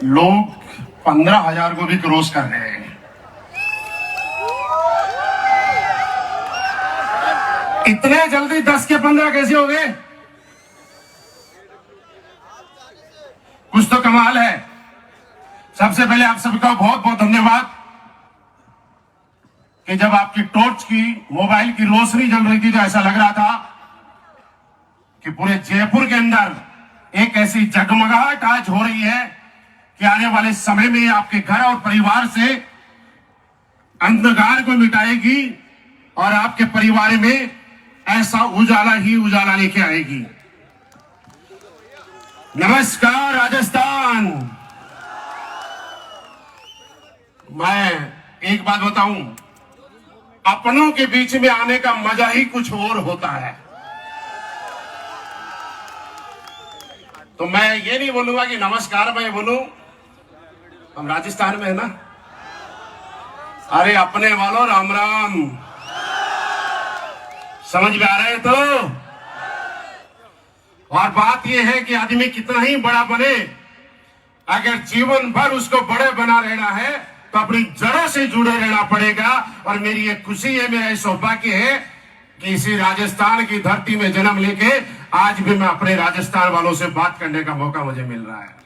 लोग 15,000 को भी क्रॉस कर रहे हैं। इतने जल्दी 10 के 15 कैसे हो गए? कुछ तो कमाल है। सबसे पहले आप सबका बहुत बहुत धन्यवाद कि जब आपकी टॉर्च की, मोबाइल की रोशनी जल रही थी तो ऐसा लग रहा था कि पूरे जयपुर के अंदर एक ऐसी जगमगाहट आज हो रही है कि आने वाले समय में आपके घर और परिवार से अंधकार को मिटाएगी और आपके परिवार में ऐसा उजाला ही उजाला लेके आएगी। नमस्कार राजस्थान। मैं एक बात बताऊं, अपनों के बीच में आने का मजा ही कुछ और होता है। तो मैं ये नहीं बोलूंगा कि नमस्कार मैं बोलूं, हम राजस्थान में है ना। अरे अपने वालों राम राम, समझ में आ रहे तो। और बात यह है कि आदमी कितना ही बड़ा बने, अगर जीवन भर उसको बड़े बना रहना है तो अपनी जड़ों से जुड़े रहना पड़ेगा। और मेरी ये खुशी है, मेरा ये सौभाग्य है कि इसी राजस्थान की धरती में जन्म लेके आज भी मैं अपने राजस्थान वालों से बात करने का मौका मुझे मिल रहा है।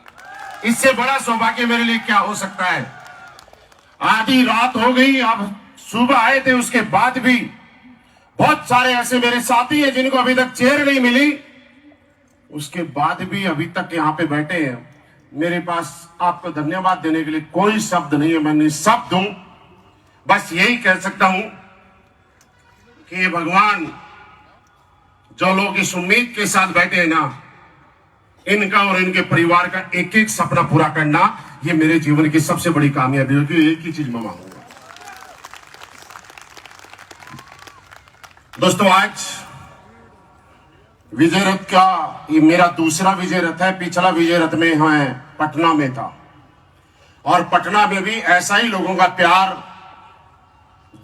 इससे बड़ा सौभाग्य मेरे लिए क्या हो सकता है। आधी रात हो गई, अब सुबह आए थे, उसके बाद भी बहुत सारे ऐसे मेरे साथी हैं जिनको अभी तक चेयर नहीं मिली, उसके बाद भी अभी तक यहाँ पे बैठे हैं। मेरे पास आपको धन्यवाद देने के लिए कोई शब्द नहीं है, मैं निःशब्द हूं। बस यही कह सकता हूं कि ये भगवान, जो लोग इस उम्मीद के साथ बैठे हैं ना, इनका और इनके परिवार का एक एक सपना पूरा करना, ये मेरे जीवन की सबसे बड़ी कामयाबी होगी। एक ही चीज मैं मांगूंगा दोस्तों, आज विजय रथ का ये मेरा दूसरा विजय रथ है। पिछला विजय रथ में मैं पटना में था और पटना में भी ऐसा ही लोगों का प्यार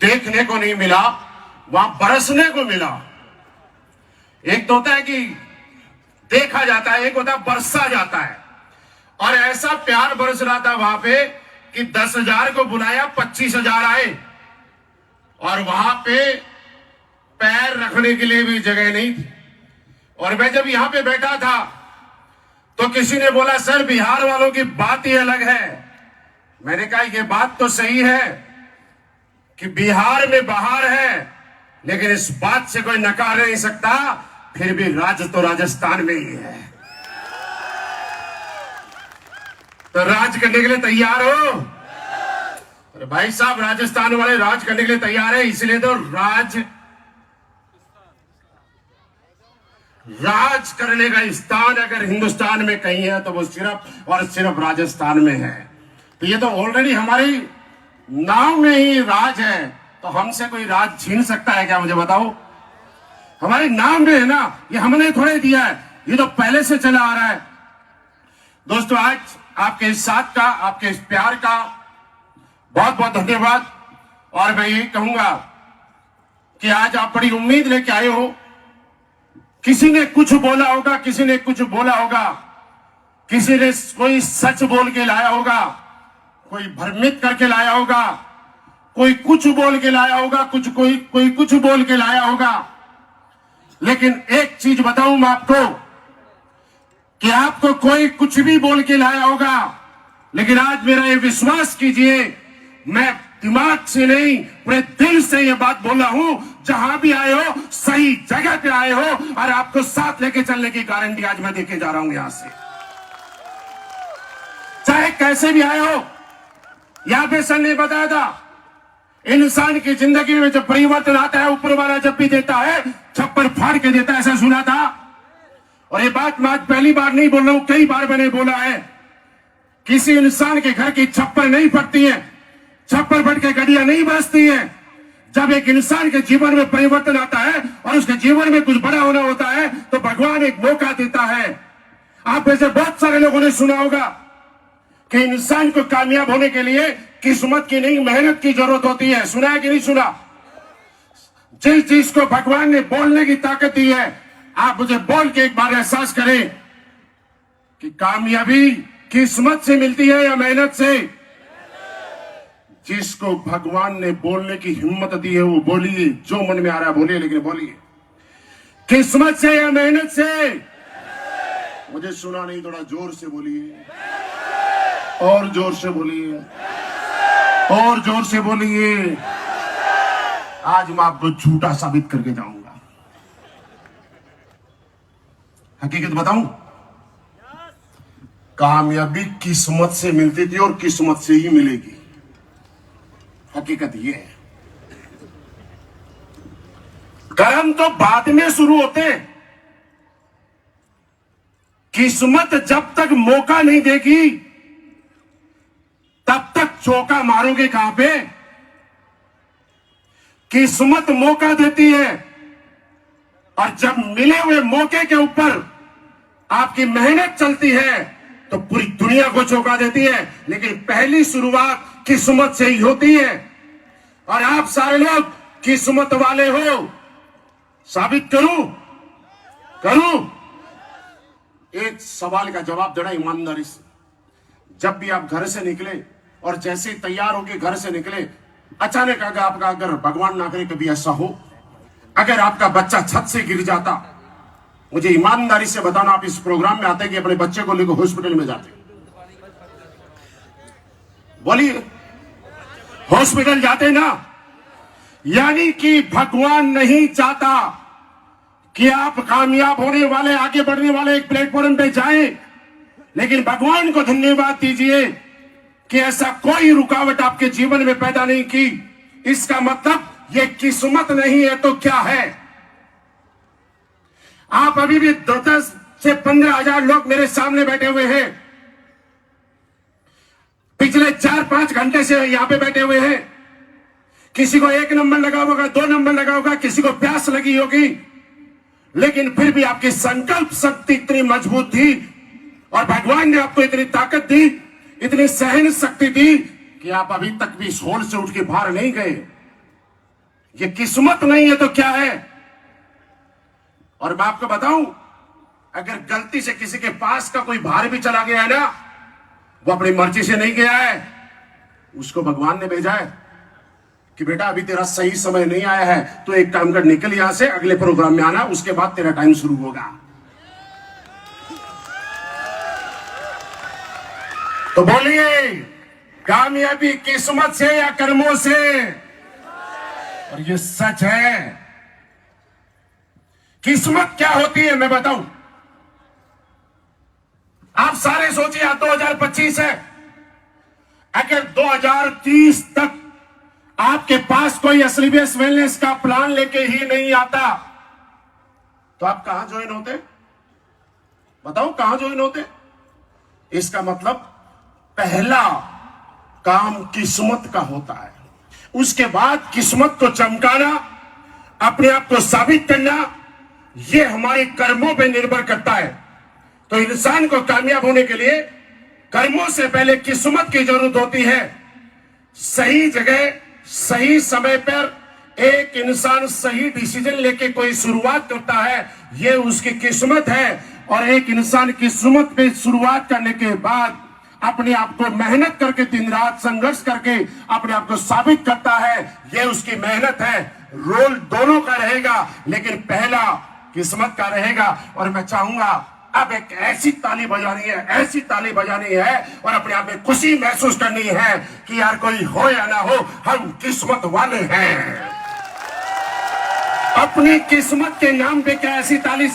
देखने को नहीं मिला, वहां बरसने को मिला। एक तो होता है कि देखा जाता है, एक होता है बरसा जाता है। और ऐसा प्यार बरस रहा था वहां पे कि 10,000 को बुलाया, 25,000 आए और वहां पे पैर रखने के लिए भी जगह नहीं थी। और मैं जब यहां पे बैठा था तो किसी ने बोला, सर बिहार वालों की बात ही अलग है। मैंने कहा ये बात तो सही है कि बिहार में बहार है, लेकिन इस बात से कोई नकार नहीं सकता, फिर भी राज तो राजस्थान में ही है। तो राज करने के लिए तैयार हो? अरे भाई साहब, राजस्थान वाले राज करने के लिए तैयार है, इसलिए तो राज करने का स्थान अगर हिंदुस्तान में कहीं है तो वो सिर्फ और सिर्फ राजस्थान में है। तो ये तो ऑलरेडी हमारी नाम में ही राज है, तो हमसे कोई राज छीन सकता है क्या? मुझे बताओ। हमारे नाम में है ना, ये हमने थोड़े दिया है, ये तो पहले से चला आ रहा है। दोस्तों, आज आपके इस साथ का, आपके इस प्यार का बहुत बहुत धन्यवाद। और मैं यही कहूंगा कि आज आप बड़ी उम्मीद लेके आए हो। किसी ने कुछ बोला होगा, किसी ने कुछ बोला होगा, किसी ने कोई सच बोल के लाया होगा, कोई भ्रमित करके लाया होगा, कोई कुछ बोल के लाया होगा, कोई कुछ बोल के लाया होगा। लेकिन एक चीज बताऊं मैं आपको कि आपको कोई कुछ भी बोल के लाया होगा, लेकिन आज मेरा ये विश्वास कीजिए, मैं दिमाग से नहीं पूरे दिल से ये बात बोल रहा हूं। जहां भी आए हो, सही जगह पे आए हो और आपको साथ लेके चलने की गारंटी आज मैं देके जा रहा हूं यहां से। चाहे कैसे भी आए हो, यहां पे सर ने बताया था, इंसान की जिंदगी में जब परिवर्तन आता है, ऊपर वाला जब भी देता है, छप्पर फाड़ के देता है, ऐसा सुना था। और ये बात मैं आज पहली बार नहीं बोल रहा हूं, कई बार मैंने बोला है। किसी इंसान के घर की छप्पर नहीं फटती है, छप्पर फट के गड्डियां नहीं बरसती है। जब एक इंसान के जीवन में परिवर्तन आता है और उसके जीवन में कुछ बड़ा होना होता है, तो भगवान एक मौका देता है। आप में से बहुत सारे लोगों ने सुना होगा कि इंसान को कामयाब होने के लिए किस्मत की नहीं, मेहनत की जरूरत होती है। सुना है कि नहीं सुना? जिस चीज को भगवान ने बोलने की ताकत दी है, आप मुझे बोल के एक बार एहसास करें कि कामयाबी किस्मत से मिलती है या मेहनत से? जिसको भगवान ने बोलने की हिम्मत दी है वो बोलिए, जो मन में आ रहा है बोलिए, लेकिन बोलिए किस्मत से या मेहनत से? मुझे सुना नहीं, थोड़ा जोर से बोलिए, और जोर से बोलिए, और जोर से बोलिए। आज मैं आपको झूठा साबित करके जाऊंगा। हकीकत बताऊं, कामयाबी किस्मत से मिलती थी और किस्मत से ही मिलेगी। हकीकत ये है। कर्म तो बाद में शुरू होते हैं। किस्मत जब तक मौका नहीं देगी तब तक चौका मारोगे कहां पे? किस्मत मौका देती है और जब मिले हुए मौके के ऊपर आपकी मेहनत चलती है तो पूरी दुनिया को चौंका देती है। लेकिन पहली शुरुआत किस्मत से ही होती है। और आप सारे लोग किस्मत वाले हो, साबित करूं? एक सवाल का जवाब देना ईमानदारी से। जब भी आप घर से निकले और जैसे ही तैयार होके घर से निकले, अचानक अगर भगवान ना करे कभी ऐसा हो, अगर आपका बच्चा छत से गिर जाता, मुझे ईमानदारी से बताना, आप इस प्रोग्राम में आते कि अपने बच्चे को लेकर हॉस्पिटल में जाते? बोलिए, हॉस्पिटल जाते ना? यानी कि भगवान नहीं चाहता कि आप कामयाब होने वाले, आगे बढ़ने वाले एक प्लेटफॉर्म पे जाएं, लेकिन भगवान को धन्यवाद दीजिए कि ऐसा कोई रुकावट आपके जीवन में पैदा नहीं की। इसका मतलब ये किस्मत नहीं है तो क्या है? आप अभी भी 10 से 15,000 लोग मेरे सामने बैठे हुए हैं, पिछले 4-5 घंटे से यहां पे बैठे हुए हैं। किसी को 1 नंबर लगा होगा, 2 नंबर लगा होगा, किसी को प्यास लगी होगी, लेकिन फिर भी आपकी संकल्प शक्ति इतनी मजबूत थी और भगवान ने आपको इतनी ताकत दी, इतनी सहन शक्ति दी कि आप अभी तक भी इस होल से उठ के बाहर नहीं गए। ये किस्मत नहीं है तो क्या है? और मैं आपको बताऊं, अगर गलती से किसी के पास का कोई बाहर भी चला गया है ना, वो अपनी मर्जी से नहीं गया है, उसको भगवान ने भेजा है कि बेटा अभी तेरा सही समय नहीं आया है, तो एक काम कर, निकल यहां से, अगले प्रोग्राम में आना, उसके बाद तेरा टाइम शुरू होगा। तो बोलिए, कामयाबी किस्मत से या कर्मों से? और ये सच है। किस्मत क्या होती है मैं बताऊं। आप सारे सोचिए, 2025 है, अगर 2030 तक आपके पास कोई असलीबियस वेलनेस का प्लान लेके ही नहीं आता तो आप कहां ज्वाइन होते? बताओ, कहां ज्वाइन होते? इसका मतलब पहला काम किस्मत का होता है, उसके बाद किस्मत को चमकाना, अपने आप को साबित करना, यह हमारे कर्मों पर निर्भर करता है। तो इंसान को कामयाब होने के लिए कर्मों से पहले किस्मत की जरूरत होती है। सही जगह सही समय पर एक इंसान सही डिसीजन लेके कोई शुरुआत करता है, यह उसकी किस्मत है। और एक इंसान किस्मत पे शुरुआत करने के बाद अपने आप को मेहनत करके, दिन रात संघर्ष करके अपने आप को साबित करता है, यह उसकी मेहनत है। रोल दोनों का रहेगा, लेकिन पहला किस्मत का रहेगा। और मैं चाहूंगा अब एक ऐसी ताली बजानी है, ऐसी ताली बजानी है और अपने आप में खुशी महसूस करनी है कि यार कोई हो या ना हो, हम किस्मत वाले हैं। अपनी किस्मत के नाम पे क्या ऐसी ताली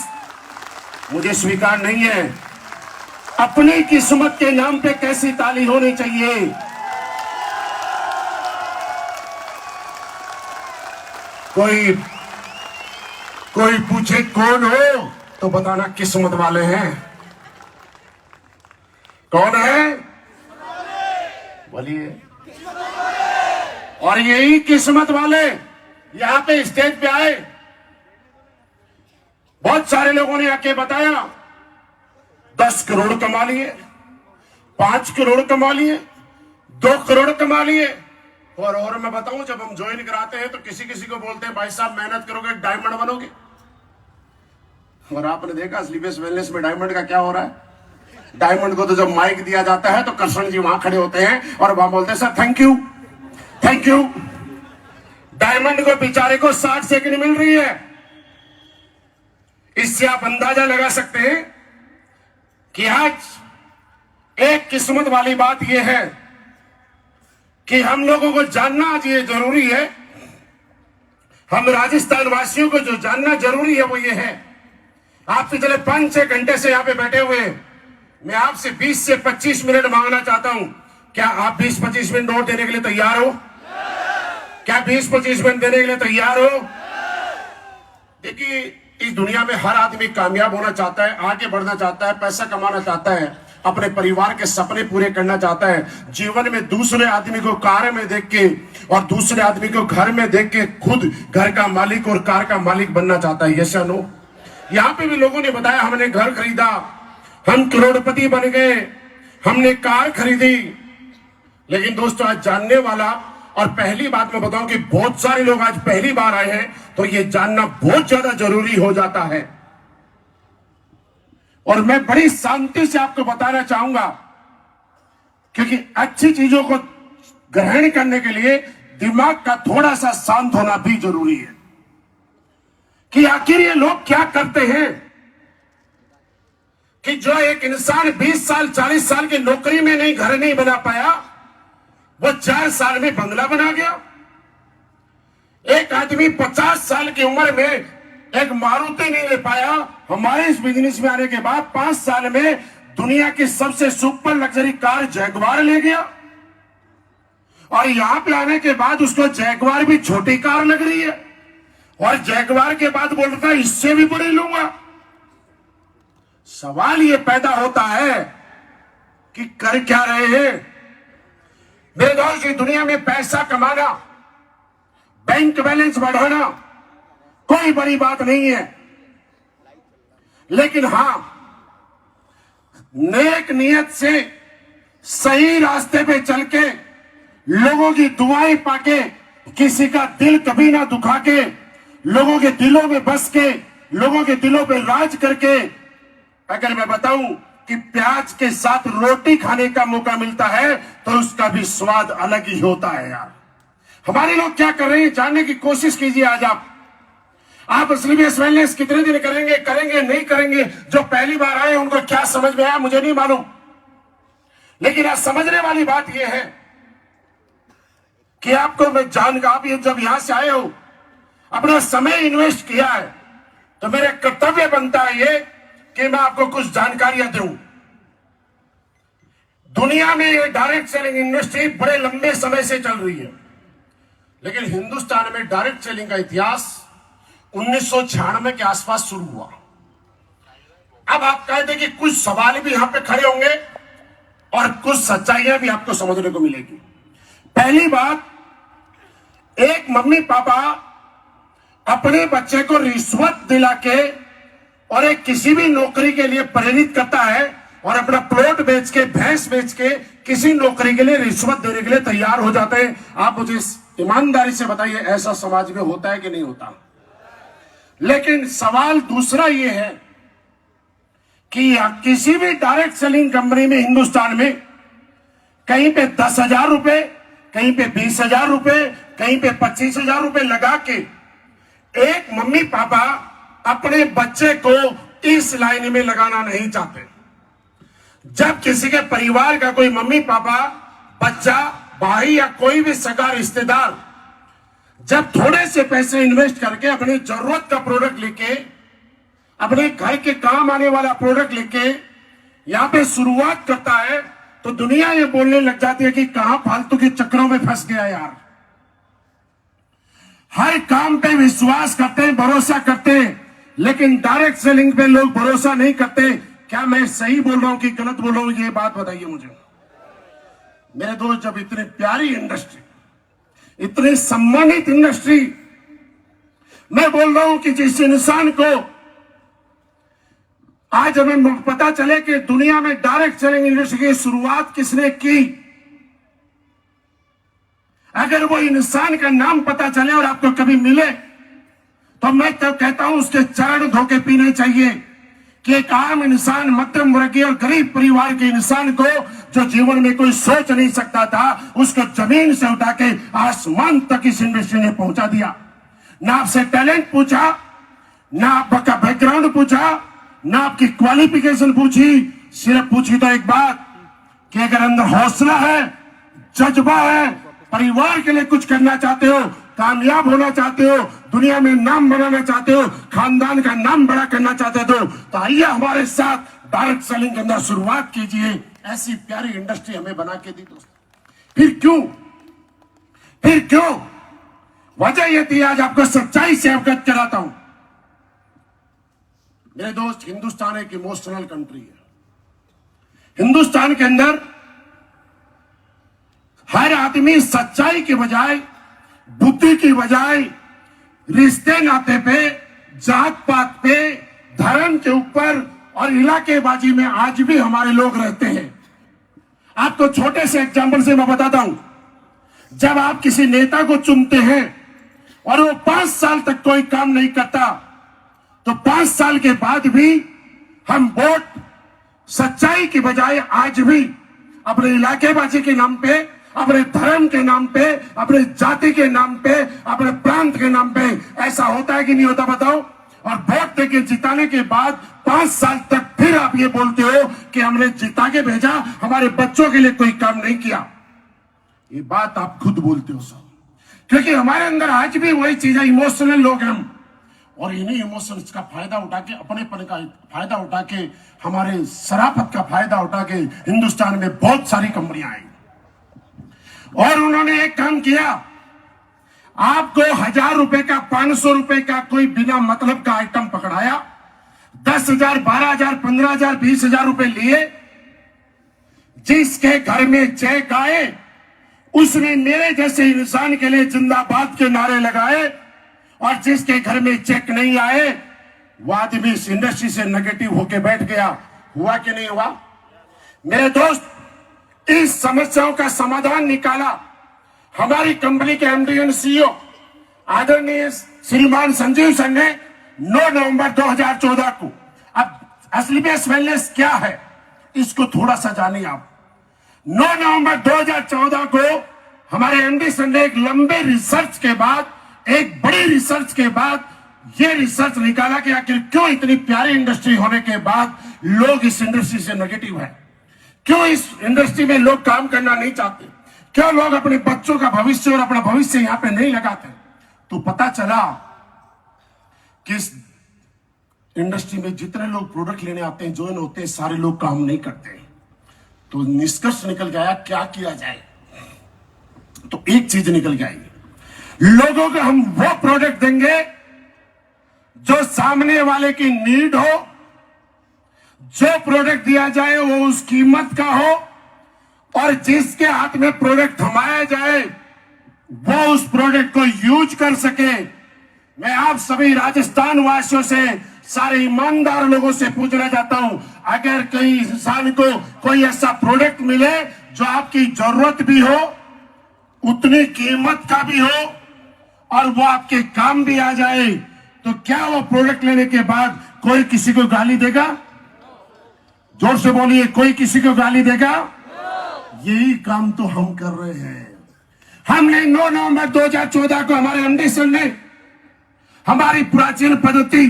मुझे स्वीकार नहीं है। अपनी किस्मत के नाम पे कैसी ताली होनी चाहिए। कोई पूछे कौन हो तो बताना किस्मत वाले हैं। कौन है? बोलिए। और यही किस्मत वाले यहां पे स्टेज पे आए। बहुत सारे लोगों ने आके बताया 10 करोड़ कमा लिए, 5 करोड़ कमा लिए, 2 करोड़ कमा लिए। और मैं बताऊं, जब हम ज्वाइन कराते हैं तो किसी किसी को बोलते हैं भाई साहब मेहनत करोगे डायमंड बनोगे। और आपने देखा स्लीपलेस वेलनेस में डायमंड का क्या हो रहा है? डायमंड को तो जब माइक दिया जाता है तो कृष्ण जी वहां खड़े होते हैं और वहां बोलते हैं sir thank you thank you. Diamond को बेचारे को 60 सेकंड मिल रही है। इससे आप अंदाजा लगा सकते हैं कि आज एक किस्मत वाली बात यह है कि हम लोगों को जानना आज ये जरूरी है, हम राजस्थान वासियों को जो जानना जरूरी है वो ये है, आप पिछले 5-6 घंटे से यहां पे बैठे हुए हैं, मैं आपसे 20 से 25 मिनट मांगना चाहता हूं। क्या आप 20-25 मिनट और देने के लिए तैयार हो? क्या 20-25 मिनट देने के लिए तैयार हो? देखिए, इस दुनिया में हर आदमी कामयाब होना चाहता है, आगे बढ़ना चाहता है, पैसा कमाना चाहता है, अपने परिवार के सपने पूरे करना चाहता है। जीवन में दूसरे आदमी को कार में देख के और दूसरे आदमी को घर में देख के खुद घर का मालिक और कार का मालिक बनना चाहता है। यस या नो? यहां पे भी लोगों ने बताया हमने घर खरीदा, हम करोड़पति बन गए, हमने कार खरीदी। लेकिन दोस्तों, आज जानने वाला, और पहली बात मैं बताऊं कि बहुत सारे लोग आज पहली बार आए हैं, तो ये जानना बहुत ज्यादा जरूरी हो जाता है। और मैं बड़ी शांति से आपको बताना चाहूंगा, क्योंकि अच्छी चीजों को ग्रहण करने के लिए दिमाग का थोड़ा सा शांत होना भी जरूरी है कि आखिर ये लोग क्या करते हैं कि जो एक इंसान 20 साल 40 साल की नौकरी में नहीं घर नहीं बना पाया, वो 4 साल में बंगला बना गया। एक आदमी 50 साल की उम्र में एक मारुति नहीं ले पाया, हमारे इस बिजनेस में आने के बाद 5 साल में दुनिया की सबसे सुपर लग्जरी कार जैगवार ले गया, और यहां पे आने के बाद उसको जैगवार भी छोटी कार लग रही है, और जैगवार के बाद बोल रहा है इससे भी बड़ी लूंगा। सवाल ये पैदा होता है कि कर क्या रहे हैं? मेरे दोस्त, दुनिया में पैसा कमाना, बैंक बैलेंस बढ़ाना कोई बड़ी बात नहीं है, लेकिन हां, नेक नियत से सही रास्ते पे चल के, लोगों की दुआएं पाके, किसी का दिल कभी ना दुखा के, लोगों के दिलों में बस के, लोगों के दिलों पे राज करके, अगर मैं बताऊं कि प्याज के साथ रोटी खाने का मौका मिलता है तो उसका भी स्वाद अलग ही होता है। यार, हमारे लोग क्या कर रहे हैं जानने की कोशिश कीजिए। आज आप स्लीपलेस वेलनेस कितने दिन करेंगे नहीं करेंगे? जो पहली बार आए उनको क्या समझ में आया मुझे नहीं मालूम, लेकिन आज समझने वाली बात यह है कि आपको मैं जानकर, आप जब यहां से आए हो, अपना समय इन्वेस्ट किया है, तो मेरा कर्तव्य बनता है ये कि मैं आपको कुछ जानकारियां दूं। दुनिया में ये डायरेक्ट सेलिंग इंडस्ट्री बड़े लंबे समय से चल रही है, लेकिन हिंदुस्तान में डायरेक्ट सेलिंग का इतिहास 1996 के आसपास शुरू हुआ। अब आप कहते हैं कि कुछ सवाल भी यहां पे खड़े होंगे और कुछ सच्चाइयां भी आपको समझने को मिलेगी। पहली बात, एक मम्मी पापा अपने बच्चे को रिश्वत दिला के और एक किसी भी नौकरी के लिए प्रेरित करता है और अपना प्लॉट बेच के, भैंस बेच के किसी नौकरी के लिए रिश्वत देने के लिए तैयार हो जाते हैं। आप मुझे ईमानदारी से बताइए, ऐसा समाज में होता है कि नहीं होता? लेकिन सवाल दूसरा यह है कि किसी भी डायरेक्ट सेलिंग कंपनी में हिंदुस्तान में कहीं पे 10,000 रुपए, कहीं पे 20,000 रुपए, कहीं पे 25,000 रुपए लगा के एक मम्मी पापा अपने बच्चे को इस लाइन में लगाना नहीं चाहते। जब किसी के परिवार का कोई मम्मी पापा, बच्चा, भाई या कोई भी सगा रिश्तेदार जब थोड़े से पैसे इन्वेस्ट करके अपनी जरूरत का प्रोडक्ट लेके, अपने घर के काम आने वाला प्रोडक्ट लेके यहां पे शुरुआत करता है, तो दुनिया ये बोलने लग जाती है कि कहां फालतू के चक्रों में फंस गया यार। हर काम पे विश्वास करते हैं, भरोसा करते हैं, लेकिन डायरेक्ट सेलिंग पे लोग भरोसा नहीं करते। क्या मैं सही बोल रहा हूं कि गलत बोल रहा हूं? ये बात बताइए मुझे। मेरे दोस्त, जब इतनी प्यारी इंडस्ट्री, इतनी सम्मानित इंडस्ट्री, मैं बोल रहा हूं कि जिस इंसान को आज हमें पता चले कि दुनिया में डायरेक्ट सेलिंग इंडस्ट्री की शुरुआत किसने की, अगर वो इंसान का नाम पता चले और आपको कभी मिले, तो मैं तो कहता हूं उसके चरण धो के पीने चाहिए, कि एक आम इंसान, मध्यम वर्गीय और गरीब परिवार के इंसान को जो जीवन में कोई सोच नहीं सकता था, उसको जमीन से उठा के आसमान तक इस इंडस्ट्री ने पहुंचा दिया। ना आपसे टैलेंट पूछा, ना आपका बैकग्राउंड पूछा, ना आपकी क्वालिफिकेशन पूछी, सिर्फ पूछी तो एक बात कि अगर अंदर हौसला है, जज्बा है, परिवार के लिए कुछ करना चाहते हो, कामयाब होना चाहते हो, दुनिया में नाम बनाना चाहते हो, खानदान का नाम बड़ा करना चाहते हो, तो आइए हमारे साथ डायरेक्ट सेलिंग के अंदर शुरुआत कीजिए। ऐसी प्यारी इंडस्ट्री हमें बना के दी दोस्तों। फिर क्यों वजह यह थी, आज आपको सच्चाई से अवगत कराता हूं। मेरे दोस्त, हिंदुस्तान एक इमोशनल कंट्री है। हिंदुस्तान के अंदर हर आदमी सच्चाई के बजाय, बुद्धि की बजाय, रिश्ते नाते पे, जात पात पे, धर्म के ऊपर और इलाकेबाजी में आज भी हमारे लोग रहते हैं। आपको छोटे से एग्जाम्पल से मैं बताता हूं। जब आप किसी नेता को चुनते हैं और वो 5 साल तक कोई काम नहीं करता, तो 5 साल के बाद भी हम वोट सच्चाई की बजाय आज भी अपने इलाकेबाजी के नाम पे, अपने धर्म के नाम पे, अपने जाति के नाम पे, अपने प्रांत के नाम पे, ऐसा होता है कि नहीं होता बताओ? और वोट देके जिताने के बाद 5 साल तक फिर आप ये बोलते हो कि हमने जिता के भेजा, हमारे बच्चों के लिए कोई काम नहीं किया। ये बात आप खुद बोलते हो सब, क्योंकि हमारे अंदर आज भी वही चीज है, इमोशनल लोग हम, और इन्हीं इमोशंस का फायदा उठा के, अपनेपन का फायदा उठा के, हमारे शराफत का फायदा उठा के हिंदुस्तान में बहुत सारी कंपनियां आई और उन्होंने एक काम किया। आपको 1000 रुपए का, 500 रुपए का कोई बिना मतलब का आइटम पकड़ाया, 10,000, 12,000, 15,000, 20,000 रुपए लिए। जिसके घर में चेक आए उसने मेरे जैसे इंसान के लिए जिंदाबाद के नारे लगाए, और जिसके घर में चेक नहीं आए वो आदमी इस इंडस्ट्री से नेगेटिव होके बैठ गया। हुआ कि नहीं हुआ? मेरे दोस्त, इस समस्याओं का समाधान निकाला हमारी कंपनी के एमडी एंड सीईओ आदरणीय श्रीमान संजीव सर ने 9 नवंबर 2014 को। अब एसलीबीएस वेलनेस क्या है, इसको थोड़ा सा जानिए आप। 9 नवंबर 2014 को हमारे एमडी सर ने एक लंबे रिसर्च के बाद, एक बड़ी रिसर्च के बाद ये रिसर्च निकाला कि आखिर क्यों इतनी प्यारी इंडस्ट्री होने के बाद लोग इस इंडस्ट्री से नेगेटिव है, क्यों इस इंडस्ट्री में लोग काम करना नहीं चाहते, क्यों लोग अपने बच्चों का भविष्य और अपना भविष्य यहां पे नहीं लगाते। तो पता चला कि इस इंडस्ट्री में जितने लोग प्रोडक्ट लेने आते हैं, ज्वाइन होते हैं, सारे लोग काम नहीं करते। तो निष्कर्ष निकल गया क्या किया जाए। तो एक चीज निकल गई, लोगों को हम वो प्रोडक्ट देंगे जो सामने वाले की नीड हो, जो प्रोडक्ट दिया जाए वो उस कीमत का हो, और जिसके हाथ में प्रोडक्ट थमाया जाए वो उस प्रोडक्ट को यूज कर सके। मैं आप सभी राजस्थान वासियों से, सारे ईमानदार लोगों से पूछना चाहता हूं, अगर कहीं इंसान को कोई ऐसा प्रोडक्ट मिले जो आपकी जरूरत भी हो, उतनी कीमत का भी हो, और वो आपके काम भी आ जाए, तो क्या वो प्रोडक्ट लेने के बाद कोई किसी को गाली देगा? जोर से बोलिए, कोई किसी को गाली देगा? यही काम तो हम कर रहे हैं। हमने 9 नवंबर 2014 को हमारे एमडी सर ने हमारी प्राचीन पद्धति,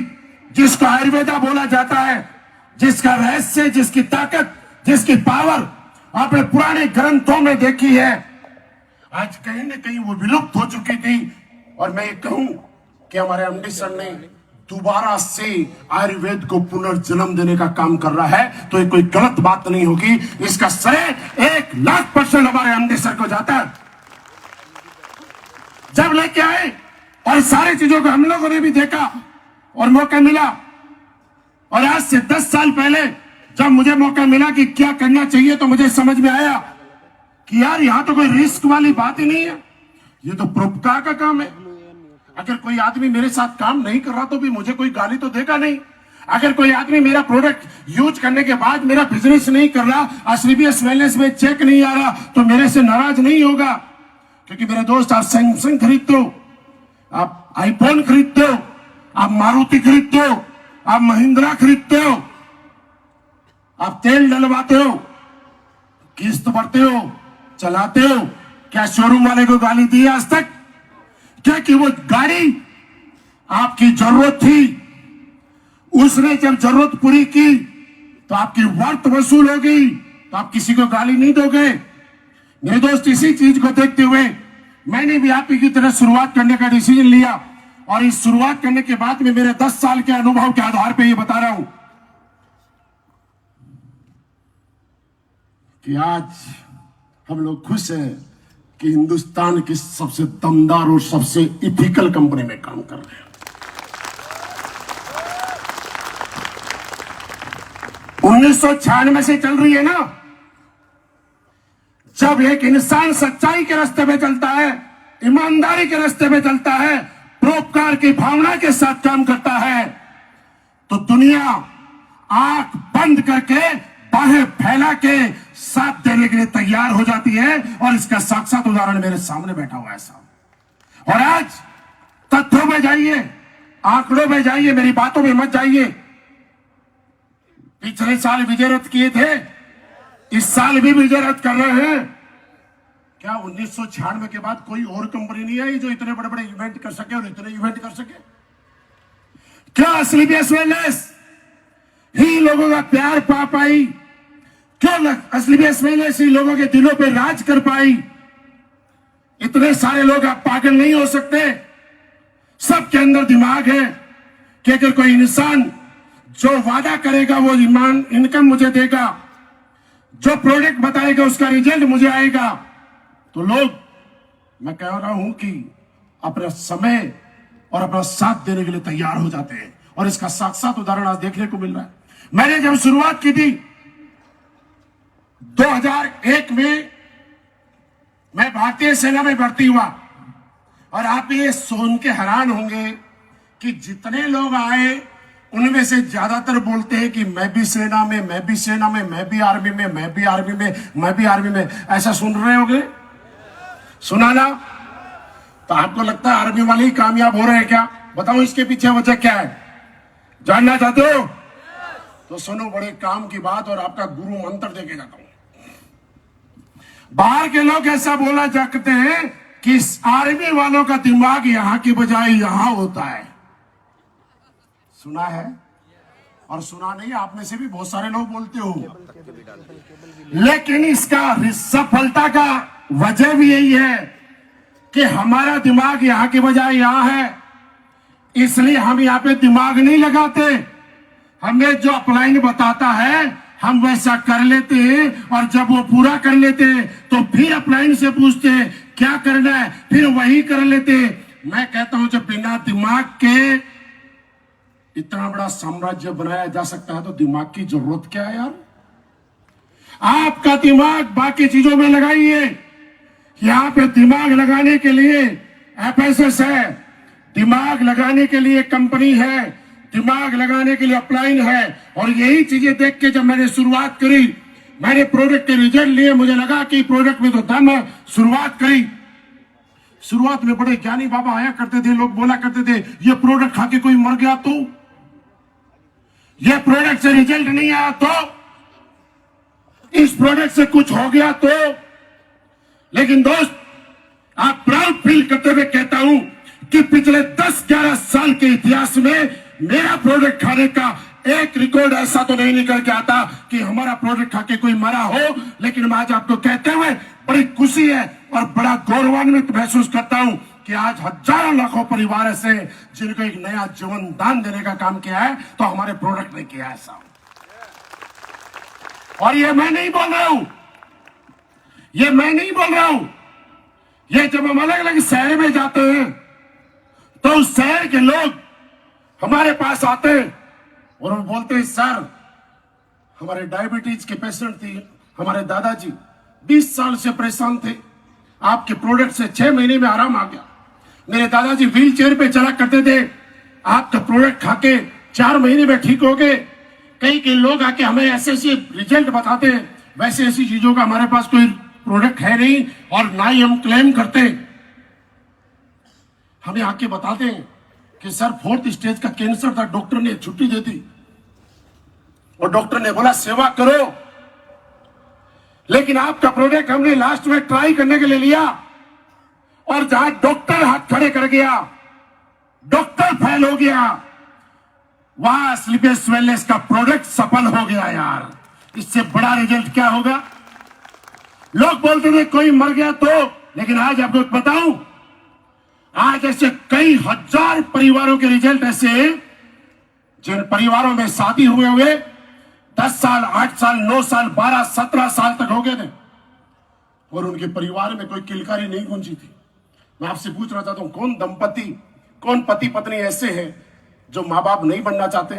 जिसको आयुर्वेदा बोला जाता है, जिसका रहस्य, जिसकी ताकत, जिसकी पावर आपने पुराने ग्रंथों में देखी है, आज कहीं ना कहीं वो विलुप्त हो चुकी थी। और मैं ये कहूं कि हमारे एमडी सर ने दोबारा से आयुर्वेद को पुनर्जन्म देने का काम कर रहा है, तो ये कोई गलत बात नहीं होगी। इसका श्रेय 1,00,000% हमारे एमडी सर को जाता है। जब लेके आए और सारी चीजों को हम लोगों ने भी देखा और मौका मिला, और आज से 10 साल पहले जब मुझे मौका मिला कि क्या करना चाहिए, तो मुझे समझ में आया कि यार यहां तो कोई रिस्क वाली बात ही नहीं है, ये तो परोपकार का काम है। अगर कोई आदमी मेरे साथ काम नहीं कर रहा तो भी मुझे कोई गाली तो देगा नहीं। अगर कोई आदमी मेरा प्रोडक्ट यूज करने के बाद मेरा बिजनेस नहीं कर रहा, एसलीबीएस वेलनेस में चेक नहीं आ रहा, तो मेरे से नाराज नहीं होगा। क्योंकि मेरे दोस्त, आप सैमसंग खरीदते हो, आप आईफोन खरीदते हो, आप मारुति खरीदते हो, आप महिंद्रा खरीदते हो, आप तेल डलवाते हो, किस्त भरते हो, चलाते हो। क्या शोरूम वाले को गाली दी आज तक? क्या कि वो गाड़ी आपकी जरूरत थी, उसने जब जरूरत पूरी की तो आपकी वर्थ वसूल हो गई, तो आप किसी को गाली नहीं दोगे। मेरे दोस्त, इसी चीज को देखते हुए मैंने भी आप ही की तरह शुरुआत करने का डिसीजन लिया, और इस शुरुआत करने के बाद में मेरे 10 साल के अनुभव के आधार पर ये बता रहा हूं कि आज हम लोग खुश हैं कि हिंदुस्तान की सबसे दमदार और सबसे इथिकल कंपनी में काम कर रहे हैं। 1996 से चल रही है ना। जब एक इंसान सच्चाई के रास्ते पे चलता है, ईमानदारी के रास्ते पे चलता है, परोपकार की भावना के साथ काम करता है, तो दुनिया आंख बंद करके, बाहें फैला के साथ देने के लिए तैयार हो जाती है। और इसका साक्षात उदाहरण मेरे सामने बैठा हुआ है साहब। और आज तथ्यों में जाइए, आंकड़ों में जाइए, मेरी बातों में मत जाइए। पिछले साल विजय रथ किए थे, इस साल भी विजय रथ कर रहे हैं। क्या 1996 के बाद कोई और कंपनी नहीं आई जो इतने बड़े बड़े इवेंट कर सके और इतने इवेंट कर सके? क्या एसलीबीएस वेलनेस ही लोगों का प्यार पा पाई? क्यों एसलीबीएस वेलनेस ही लोगों के दिलों पे राज कर पाई? इतने सारे लोग आप पागल नहीं हो सकते। सबके अंदर दिमाग है कि अगर कोई इंसान जो वादा करेगा वो इनकम मुझे देगा, जो प्रोडक्ट बताएगा उसका रिजल्ट मुझे आएगा, तो लोग, मैं कह रहा हूं कि अपना समय और अपना साथ देने के लिए तैयार हो जाते हैं। और इसका साक्षात उदाहरण आज देखने को मिल रहा है। मैंने जब शुरुआत की थी 2001 में, मैं भारतीय सेना में भर्ती हुआ। और आप ये सुन के हैरान होंगे कि जितने लोग आए उनमें से ज्यादातर बोलते हैं कि मैं भी सेना में, मैं भी सेना में, मैं भी आर्मी में, मैं भी आर्मी में, मैं भी आर्मी में। ऐसा सुन रहे होंगे, सुना ना? तो आपको लगता है आर्मी वाले ही कामयाब हो रहे हैं क्या? बताओ इसके पीछे वजह क्या है, जानना चाहते हो? तो सुनो बड़े काम की बात, और आपका गुरु मंत्र देके जाता हूं। बाहर के लोग ऐसा बोला जाते हैं कि आर्मी वालों का दिमाग यहां की बजाय यहां होता है। सुना है? और सुना नहीं, आप में से भी बहुत सारे लोग बोलते हो। लेकिन इसका सफलता का वजह भी यही है कि हमारा दिमाग यहां की बजाय यहां है। इसलिए हम यहां पे दिमाग नहीं लगाते। हमें जो अपलाइन बताता है हम वैसा कर लेते हैं, और जब वो पूरा कर लेते हैं तो फिर अपलाइन से पूछते हैं क्या करना है, फिर वही कर लेते हैं। मैं कहता हूं जब बिना दिमाग के इतना बड़ा साम्राज्य बनाया जा सकता है तो दिमाग की जरूरत क्या है यार? आपका दिमाग बाकी चीजों में लगाइए। यहां पे दिमाग लगाने के लिए एफएसएस है, दिमाग लगाने के लिए कंपनी है, दिमाग लगाने के लिए अपलाइन है। और यही चीजें देख के जब मैंने शुरुआत करी, मैंने प्रोडक्ट के रिजल्ट लिए, मुझे लगा कि प्रोडक्ट में तो दम है, शुरुआत करी। शुरुआत में बड़े ज्ञानी बाबा आया करते थे, लोग बोला करते थे ये प्रोडक्ट खा के कोई मर गया तो, ये प्रोडक्ट से रिजल्ट नहीं आया तो, इस प्रोडक्ट से कुछ हो गया तो। लेकिन दोस्त, आप प्राउड फील करते हुए कहता हूं कि पिछले 10-11 साल के इतिहास में मेरा प्रोडक्ट खाने का एक रिकॉर्ड ऐसा तो नहीं निकल के आता कि हमारा प्रोडक्ट खा के कोई मरा हो। लेकिन मैं आज आपको कहते हुए बड़ी खुशी है और बड़ा गौरवान्वित महसूस करता हूं कि आज हजारों लाखों परिवार ऐसे जिनको एक नया जीवन दान देने का काम किया है, तो हमारे प्रोडक्ट ने किया है साहब। और ये मैं नहीं बोल रहा हूं, ये मैं नहीं बोल रहा हूं, ये जब हम अलग अलग शहर में जाते हैं तो उस शहर के लोग हमारे पास आते हैं और हम बोलते हैं सर हमारे डायबिटीज के पेशेंट थे, हमारे दादाजी 20 साल से परेशान थे, आपके प्रोडक्ट से 6 महीने में आराम आ गया। मेरे दादाजी व्हील चेयर पे चला करते थे, आपका प्रोडक्ट खा के 4 महीने में ठीक हो गए। कई लोग आके हमें ऐसे ऐसे रिजल्ट बताते हैं, वैसे ऐसी चीजों का हमारे पास कोई प्रोडक्ट है नहीं और ना ही हम क्लेम करते। हमें आके बताते हैं कि सर 4th स्टेज का कैंसर था, डॉक्टर ने छुट्टी दे दी। और डॉक्टर ने बोला सेवा करो, लेकिन आपका प्रोडक्ट हमने लास्ट में ट्राई करने के लिए लिया और जहां डॉक्टर हाथ खड़े कर गया, डॉक्टर फेल हो गया, वहां स्लीपियस वेलनेस का प्रोडक्ट सफल हो गया। यार इससे बड़ा रिजल्ट क्या होगा? लोग बोलते थे कोई मर गया तो, लेकिन आज आपको बताऊं, आज ऐसे कई हजार परिवारों के रिजल्ट ऐसे हैं जिन परिवारों में शादी हुए 10 साल, 8 साल, 9 साल, 12, 17 साल तक हो गए थे और उनके परिवार में कोई किलकारी नहीं गूंजी थी। मैं आपसे पूछ रहा चाहता हूं, कौन दंपति, कौन पति पत्नी ऐसे हैं जो मां बाप नहीं बनना चाहते?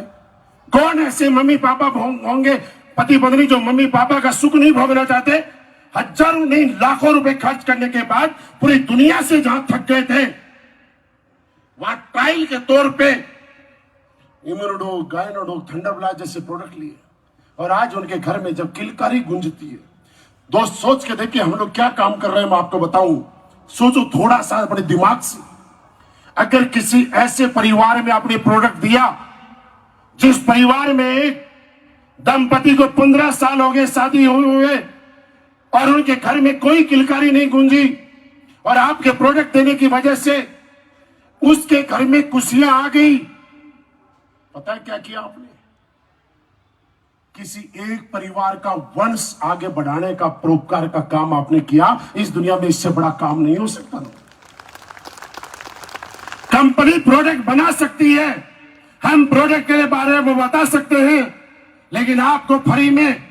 कौन ऐसे मम्मी पापा होंगे, पति पत्नी, जो मम्मी पापा का सुख नहीं भोगना चाहते? हजारों नहीं लाखों रुपए खर्च करने के बाद पूरी दुनिया से जहां थक गए थे, वहां ट्रायल के तौर पे इम्यूनोडोक, गायनोडोक, थंडरब्लास्ट जैसे प्रोडक्ट लिए और आज उनके घर में जब किलकारी गूंजती है। दोस्त सोच के देखिए हम लोग क्या काम कर रहे हैं। मैं आपको बताऊं, सोचो थोड़ा सा अपने दिमाग से, अगर किसी ऐसे परिवार में आपने प्रोडक्ट दिया जिस परिवार में एक दंपति को 15 साल हो गए शादी हुए और उनके घर में कोई किलकारी नहीं गूंजी, और आपके प्रोडक्ट देने की वजह से उसके घर में खुशियां आ गई, पता है क्या किया आपने? किसी एक परिवार का वंश आगे बढ़ाने का परोपकार का काम आपने किया। इस दुनिया में इससे बड़ा काम नहीं हो सकता। कंपनी प्रोडक्ट बना सकती है, हम प्रोडक्ट के बारे में बता सकते हैं, लेकिन आपको फ्री में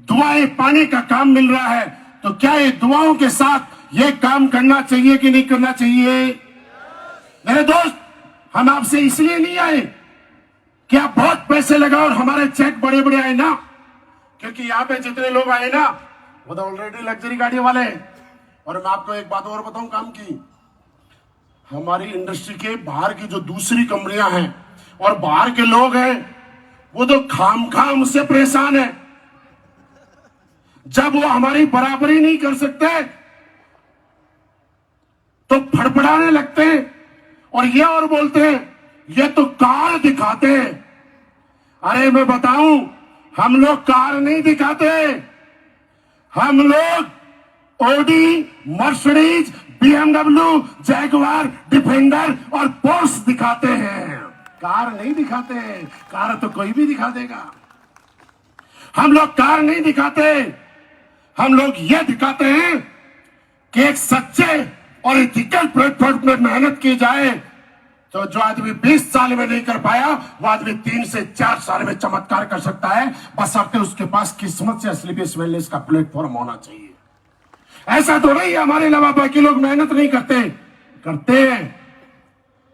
दुआएं पाने का काम मिल रहा है, तो क्या ये दुआओं के साथ ये काम करना चाहिए कि नहीं करना चाहिए? मेरे दोस्त, हम आपसे इसलिए नहीं आए कि आप बहुत पैसे लगाओ और हमारे चेक बड़े बड़े आए ना, क्योंकि यहां पे जितने लोग आए ना वो तो ऑलरेडी लग्जरी गाड़ी वाले हैं। और मैं आपको एक बात और बताऊं काम की, हमारी इंडस्ट्री के बाहर की जो दूसरी कंपनियां हैं और बाहर के लोग हैं, वो तो खाम से परेशान है। जब वो हमारी बराबरी नहीं कर सकते तो फड़फड़ाने लगते हैं और ये और बोलते हैं ये तो कार दिखाते हैं। अरे मैं बताऊं, हम लोग कार नहीं दिखाते, हम लोग Audi, Mercedes, BMW, Jaguar, defender और पोर्श दिखाते हैं, कार नहीं दिखाते। कार तो कोई भी दिखा देगा। हम लोग कार नहीं दिखाते, हम लोग ये दिखाते हैं कि एक सच्चे और एथिकल प्लेटफॉर्म पर मेहनत की जाए, तो जो आदमी 20 साल में नहीं कर पाया वो आदमी 3 से 4 साल में चमत्कार कर सकता है, बशर्ते उसके पास किस्मत से स्लीपियस वेलनेस का प्लेटफॉर्म होना चाहिए। ऐसा तो नहीं हमारे अलावा बाकी लोग मेहनत नहीं करते, करते हैं,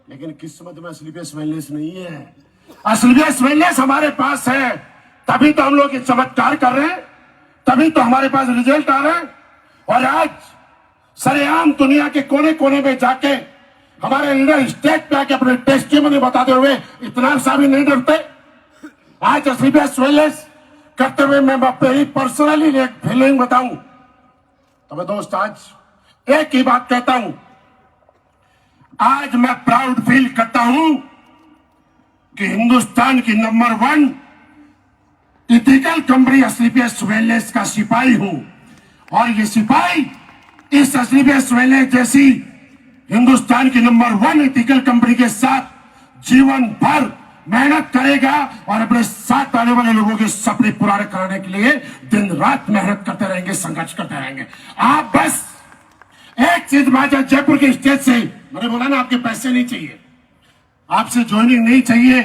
लेकिन किस्मत में स्लीपियस वेलनेस नहीं है। स्लीपियस वेलनेस हमारे पास है, तभी तो हम लोग ये चमत्कार कर रहे हैं, तभी तो हमारे पास रिजल्ट आ रहे हैं। और आज सरेआम दुनिया के कोने कोने में जाके हमारे लीडर स्टेज पे आके अपने टेस्टिमनी बताते हुए इतना सा भी नहीं डरते। आज स्लीपियस वेलनेस करते हुए मैं पहली पर्सनली एक फीलिंग बताऊं तो मैं दोस्त आज एक ही बात कहता हूं, आज मैं प्राउड फील करता हूं कि हिंदुस्तान की नंबर 1 इथिकल कंपनी स्लीपियस वेलनेस का सिपाही हूं, और ये सिपाही इस स्लीपियस वेलनेस जैसी हिंदुस्तान की नंबर 1 इथिकल कंपनी के साथ जीवन भर मेहनत करेगा और अपने साथ आने वाले लोगों के सपने पूरा कराने के लिए दिन रात मेहनत करते रहेंगे, संघर्ष करते रहेंगे। आप बस एक चीज, मैं जयपुर के स्टेज से मैंने बोला ना, आपके पैसे नहीं चाहिए, आपसे ज्वाइनिंग नहीं चाहिए,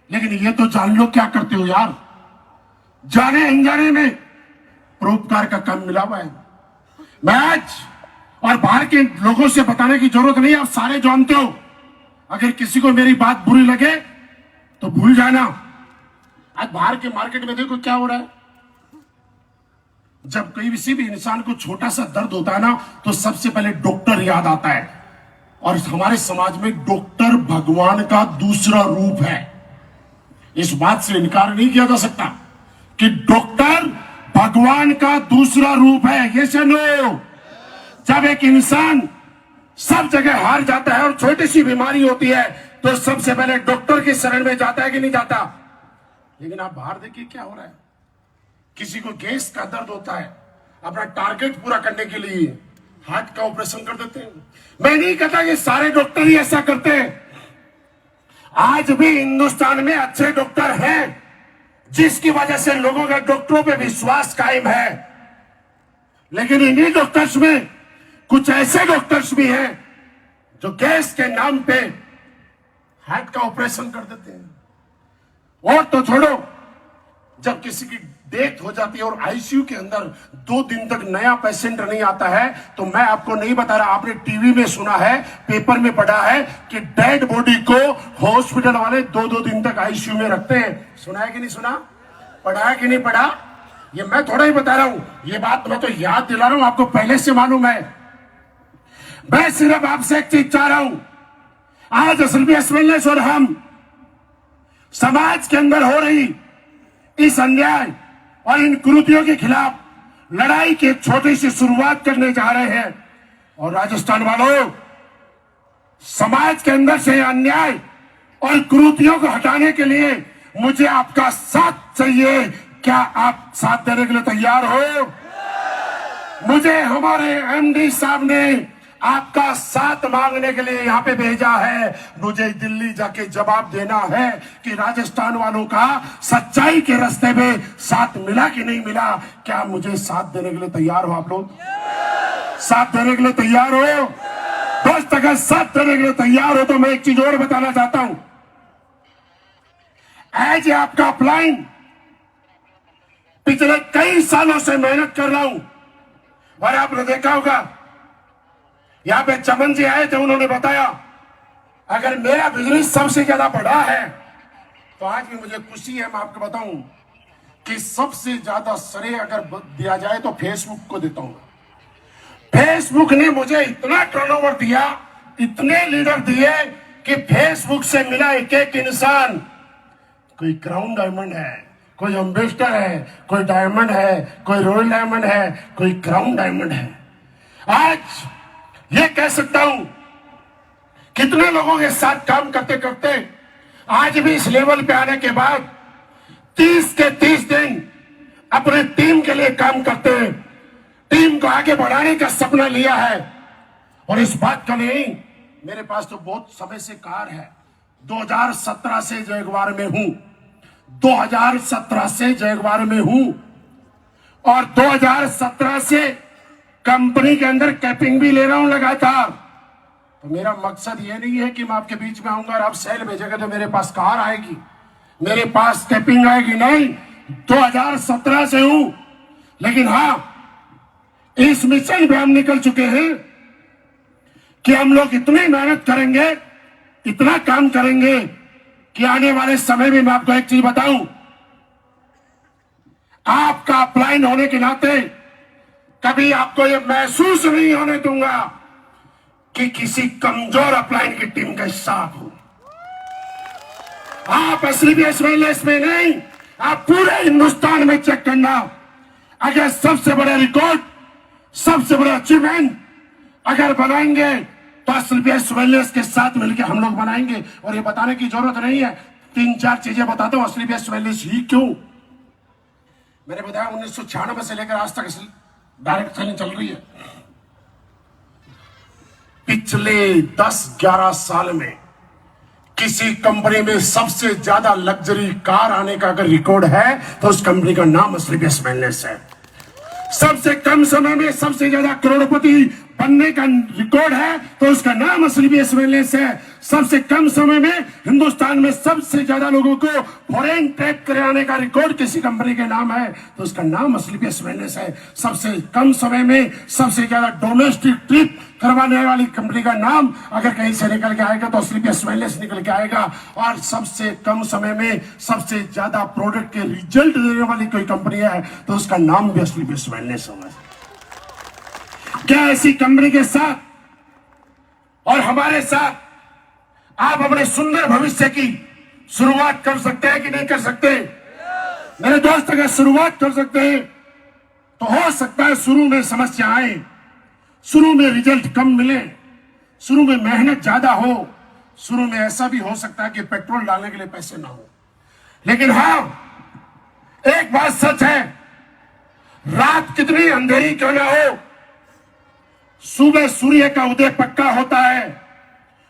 लेकिन ये तो जान लो क्या करते हो यार। जाने अनजाने में परोपकार का काम मिला हुआ है। मैं आज और बाहर के लोगों से बताने की जरूरत नहीं, आप सारे जानते हो। अगर किसी को मेरी बात बुरी लगे तो भूल जाना। आज बाहर के मार्केट में देखो क्या हो रहा है। जब कोई किसी भी इंसान को छोटा सा दर्द होता है ना, तो सबसे पहले डॉक्टर याद आता है, और हमारे समाज में डॉक्टर भगवान का दूसरा रूप है। इस बात से इनकार नहीं किया जा सकता कि डॉक्टर भगवान का दूसरा रूप है। ये सुनो, जब एक इंसान सब जगह हार जाता है और छोटी सी बीमारी होती है तो सबसे पहले डॉक्टर की शरण में जाता है कि नहीं जाता? लेकिन आप बाहर देखिए क्या हो रहा है। किसी को गैस का दर्द होता है, अपना टारगेट पूरा करने के लिए हार्ट का ऑपरेशन कर देते हैं। मैं नहीं कहता कि सारे डॉक्टर ही ऐसा करते हैं, आज भी हिंदुस्तान में अच्छे डॉक्टर हैं जिसकी वजह से लोगों का डॉक्टरों पे विश्वास कायम है। लेकिन इन्हीं डॉक्टर्स में कुछ ऐसे डॉक्टर्स भी हैं जो गैस के नाम पे हार्ट का ऑपरेशन कर देते हैं। और तो छोड़ो, जब किसी की डेथ हो जाती है और आईसीयू के अंदर 2 दिन तक नया पेशेंट नहीं आता है, तो मैं आपको नहीं बता रहा, आपने टीवी में सुना है, पेपर में पढ़ा है कि डेड बॉडी को हॉस्पिटल वाले 2-2 दिन तक आईसीयू में रखते हैं। सुना है कि नहीं सुना? पढ़ा है कि नहीं पढ़ा? ये मैं थोड़ा ही बता रहा हूं, ये बात मैं तो याद दिला रहा हूं, आपको पहले से मालूम है। मैं सिर्फ आपसे एक चीज चाह रहा हूं, आज एसएलबीएस वेलनेस और हम समाज के अंदर हो रही इस अन्याय और इन कुरीतियों के खिलाफ लड़ाई की एक छोटी सी शुरुआत करने जा रहे हैं। और राजस्थान वालों, समाज के अंदर से अन्याय और कुरीतियों को हटाने के लिए मुझे आपका साथ चाहिए। क्या आप साथ देने के लिए तैयार हो? मुझे हमारे एमडी साहब ने आपका साथ मांगने के लिए यहाँ पे भेजा है। मुझे दिल्ली जाके जवाब देना है कि राजस्थान वालों का सच्चाई के रास्ते में साथ मिला कि नहीं मिला। क्या मुझे साथ देने के लिए तैयार हो? आप लोग साथ देने के लिए तैयार हो? दोस्त, अगर साथ देने के लिए तैयार हो तो मैं एक चीज और बताना चाहता हूं। एज आपका अपलाइन पिछले कई सालों से मेहनत कर रहा हूं, और आपने देखा होगा यहां पे चमन जी आए थे, उन्होंने बताया अगर मेरा बिजनेस सबसे ज्यादा बढ़ा है तो आज भी मुझे खुशी है। मैं आपको बताऊं कि सबसे ज्यादा श्रेय अगर दिया जाए तो फेसबुक को देता हूं। फेसबुक ने मुझे इतना टर्नओवर दिया, इतने लीडर दिए कि फेसबुक से मिला एक एक इंसान कोई क्राउन डायमंड है, कोई एम्बेसडर है, कोई डायमंड है, कोई रॉयल डायमंड है, कोई क्राउन डायमंड है। आज ये कह सकता हूं, कितने लोगों के साथ काम करते करते आज भी इस लेवल पे आने के बाद 30 के 30 दिन अपने टीम के लिए काम करते हैं, टीम को आगे बढ़ाने का सपना लिया है। और इस बात का नहीं, मेरे पास तो बहुत समय से कार है। 2017 से जगवार में हूं, 2017 से जगवार में हूं, और 2017 से कंपनी के अंदर कैपिंग भी ले रहा हूं लगातार। तो मेरा मकसद ये नहीं है कि मैं आपके बीच में आऊंगा और आप सेल भेजेंगे तो मेरे पास कार आएगी, मेरे पास कैपिंग आएगी, नहीं। 2017 से हूं, लेकिन हां, इस मिशन पे हम निकल चुके हैं कि हम लोग इतनी मेहनत करेंगे, इतना काम करेंगे कि आने वाले समय में मैं आपको एक चीज बताऊं, आपका अपलाइन होने के नाते कभी आपको यह महसूस नहीं होने दूंगा कि किसी कमजोर अपलाइन की टीम का हिस्सा हो। आप एसएलबीएस वेलनेस में नहीं, आप पूरे हिंदुस्तान में चेक करना, अगर सबसे बड़ा रिकॉर्ड, सबसे बड़ा अचीवमेंट अगर बनाएंगे तो एसएलबीएस वेलनेस के साथ मिलकर हम लोग बनाएंगे। और ये बताने की जरूरत नहीं है, 3-4 चीजें बताता हूं एसएलबीएस वेलनेस ही क्यों। मैंने बताया 1996 से लेकर आज तक डायरेक्ट सेलिंग चल रही है। पिछले 10-11 साल में किसी कंपनी में सबसे ज्यादा लग्जरी कार आने का अगर रिकॉर्ड है तो उस कंपनी का नाम एसएलबीएस वेलनेस है। सबसे कम समय में सबसे ज्यादा करोड़पति बनने का रिकॉर्ड है तो उसका नाम एसएलबीएस वेलनेस है। सबसे कम समय में हिंदुस्तान में सबसे ज्यादा लोगों को फॉरेन ट्रिप कराने का रिकॉर्ड किसी कंपनी के नाम है तो उसका नाम एसएलबीएस वेलनेस है। सबसे कम समय में सबसे ज्यादा डोमेस्टिक ट्रिप करवाने वाली कंपनी का नाम अगर कहीं से निकल के आएगा तो एसएलबीएस वेलनेस निकल के आएगा। और सबसे कम समय में सबसे ज्यादा प्रोडक्ट के रिजल्ट देने वाली कोई कंपनी है तो उसका नाम भी एसएलबीएस वेलनेस होगा। क्या ऐसी कंपनी के साथ और हमारे साथ आप अपने सुंदर भविष्य की शुरुआत कर सकते हैं कि नहीं कर सकते? मेरे दोस्त, अगर शुरुआत कर सकते हैं तो हो सकता है शुरू में समस्या आए, शुरू में रिजल्ट कम मिले, शुरू में मेहनत ज्यादा हो, शुरू में ऐसा भी हो सकता है कि पेट्रोल डालने के लिए पैसे ना हो। लेकिन हाँ, एक बात सच है, रात कितनी अंधेरी क्यों ना हो, सुबह सूर्य का उदय पक्का होता है।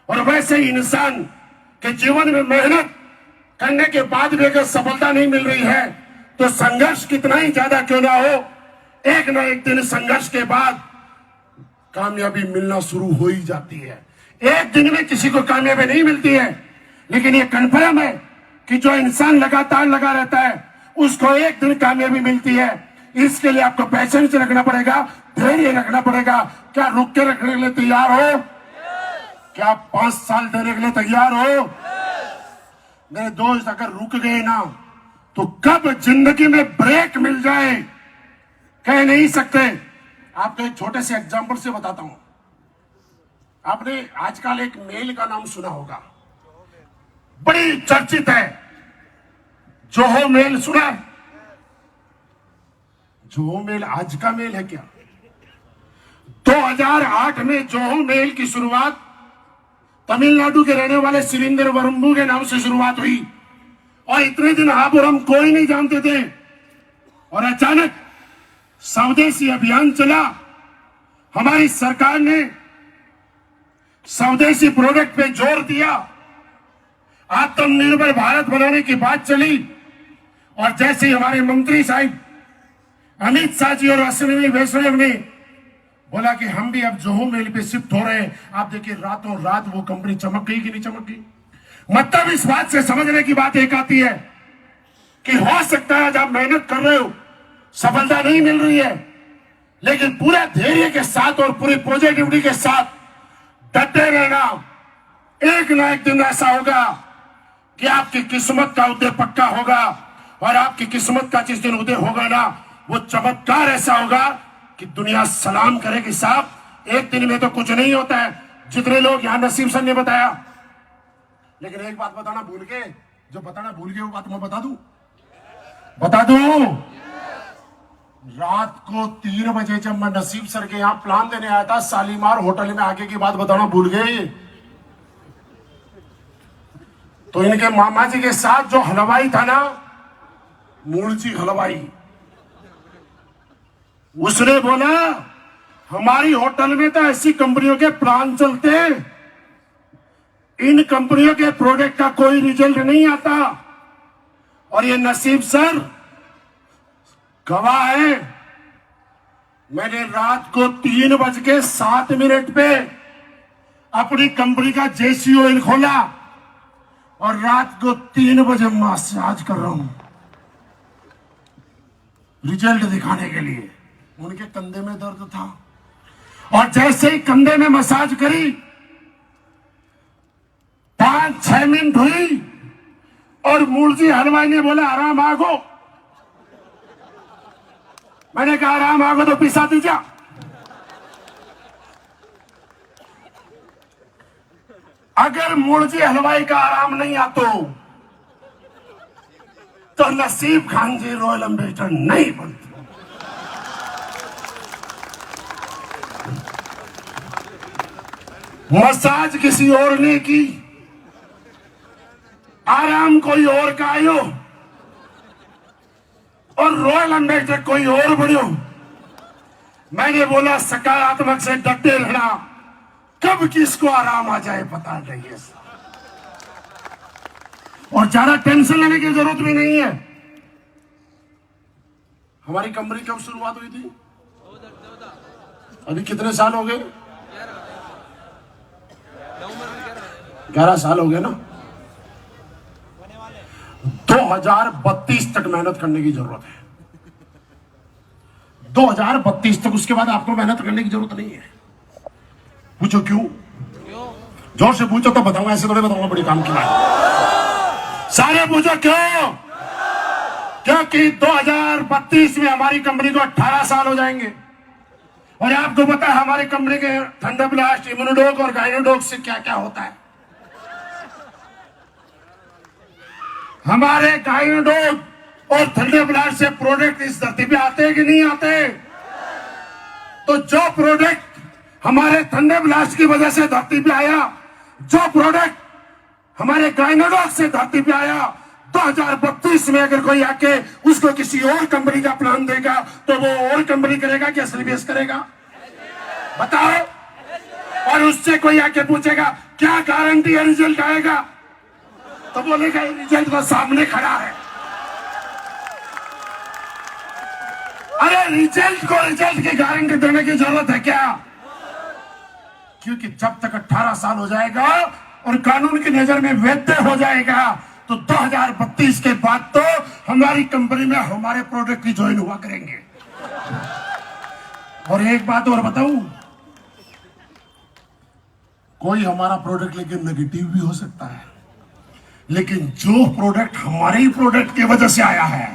और वैसे ही इंसान के जीवन में मेहनत करने के बाद भी अगर सफलता नहीं मिल रही है तो संघर्ष कितना ही ज्यादा क्यों ना हो, एक ना एक दिन संघर्ष के बाद कामयाबी मिलना शुरू हो ही जाती है। एक दिन में किसी को कामयाबी नहीं मिलती है, लेकिन ये कन्फर्म है कि जो इंसान लगातार लगा रहता है उसको एक दिन कामयाबी मिलती है। इसके लिए आपको पैशेंस रखना पड़ेगा, धैर्य रखना पड़ेगा। क्या रुक के रखने के लिए तैयार हो? क्या 5 साल देने के लिए तैयार हो? मेरे दोस्त, अगर रुक गए ना तो कब जिंदगी में ब्रेक मिल जाए कह नहीं सकते। आपको एक छोटे से एग्जांपल से बताता हूं। आपने आजकल एक मेल का नाम सुना होगा, बड़ी चर्चित है, जोहो मेल सुना है? जोहो मेल आज का मेल है क्या? 2008 में जोहो मेल की शुरुआत तमिलनाडु के रहने वाले सुरेंद्र वरम्बू के नाम से शुरुआत हुई और इतने दिन आप और हम कोई नहीं जानते थे। और अचानक स्वदेशी अभियान चला, हमारी सरकार ने स्वदेशी प्रोडक्ट पे जोर दिया, आत्मनिर्भर भारत बनाने की बात चली। और जैसे ही हमारे मंत्री साहिब अमित शाह जी और अश्विनी वैष्णव ने बोला कि हम भी अब जोहो मेल पे शिफ्ट हो रहे हैं, आप देखिए रातों रात वो कंपनी चमक गई कि नहीं चमक गई। मतलब इस बात से समझने की बात एक आती है कि हो सकता है जब मेहनत कर रहे हो सफलता नहीं मिल रही है, लेकिन पूरे धैर्य के साथ और पूरी पॉजिटिविटी के साथ डटे रहना, एक ना एक दिन ऐसा होगा कि आपकी किस्मत का उदय पक्का होगा। और आपकी किस्मत का जिस दिन उदय होगा ना, वो चमत्कार ऐसा होगा कि दुनिया सलाम करेगी। साहब, एक दिन में तो कुछ नहीं होता है, जितने लोग यहां नसीब सर ने बताया। लेकिन एक बात बताना भूल गए, जो बताना भूल गए वो बात मैं बता दूं। रात को 3 बजे जब मैं नसीब सर के यहां प्लान देने आया था, शालीमार होटल में आगे की बात बताना भूल गए। तो इनके मामा जी के साथ जो हलवाई था ना, मूलजी हलवाई, उसने बोला हमारी होटल में तो ऐसी कंपनियों के प्लान चलते हैं, इन कंपनियों के प्रोडक्ट का कोई रिजल्ट नहीं आता। और ये नसीब सर गवाह है। मैंने रात को 3:07 पे अपनी कंपनी का जेसी ऑयल खोला और रात को 3 बजे मसाज कर रहा हूं रिजल्ट दिखाने के लिए। उनके कंधे में दर्द था और जैसे ही कंधे में मसाज करी, 5-6 मिनट हुई और मूलजी हलवाई ने बोला आराम आगो। मैंने कहा आराम आगो तो पिसा दीजिए। अगर मूलजी हलवाई का आराम नहीं आता तो नसीब खान जी रॉयल एम्बेसडर नहीं बनते। मसाज किसी और ने की, आराम कोई और का आयो और रॉयल एम्बेसडर कोई और बनो। मैंने बोला सकारात्मक से डटे रहना, कब किसको आराम आ जाए पता नहीं है। और ज्यादा टेंशन लेने की जरूरत भी नहीं है। हमारी कंपनी कब शुरुआत हुई थी? अभी कितने साल हो गए? 11 साल हो गए ना। 2032 तक मेहनत करने की जरूरत है। 2032 तक, उसके बाद आपको मेहनत करने की जरूरत नहीं है। पूछो क्यों? जोर से पूछो तो बताऊंगा, ऐसे थोड़े बताऊंगा बड़ी काम की बात। सारे पूछो क्यों? क्योंकि 2032 में हमारी कंपनी को 18 साल हो जाएंगे। और आपको पता है हमारी कंपनी के थंडर ब्लास्ट, इम्यूनोडोक और गाइनोडोक से क्या क्या होता है। हमारे गाइनोडोक और थंडर ब्लास्ट से प्रोडक्ट इस धरती पे आते हैं कि नहीं आते? तो जो प्रोडक्ट हमारे थंडर ब्लास्ट की वजह से धरती पे आया, जो प्रोडक्ट हमारे गाइनोडोक से धरती पे आया, 2 2032 में अगर कोई आके उसको किसी और कंपनी का प्लान देगा तो वो और कंपनी करेगा क्या एसएलबीएस करेगा? बताओ। और उससे कोई आके पूछेगा क्या गारंटी है रिजल्ट आएगा, तो बोलेगा रिजल्ट तो सामने खड़ा है। अरे रिजल्ट को रिजल्ट की गारंटी देने की जरूरत है क्या? क्योंकि जब तक 18 साल हो जाएगा और कानून की नजर में वैध हो जाएगा तो 2032 के बाद तो हमारी कंपनी में हमारे प्रोडक्ट ही ज्वाइन हुआ करेंगे। और एक बात और बताऊं, कोई हमारा प्रोडक्ट लेके नेगेटिव भी हो सकता है, लेकिन जो प्रोडक्ट हमारे ही प्रोडक्ट की वजह से आया है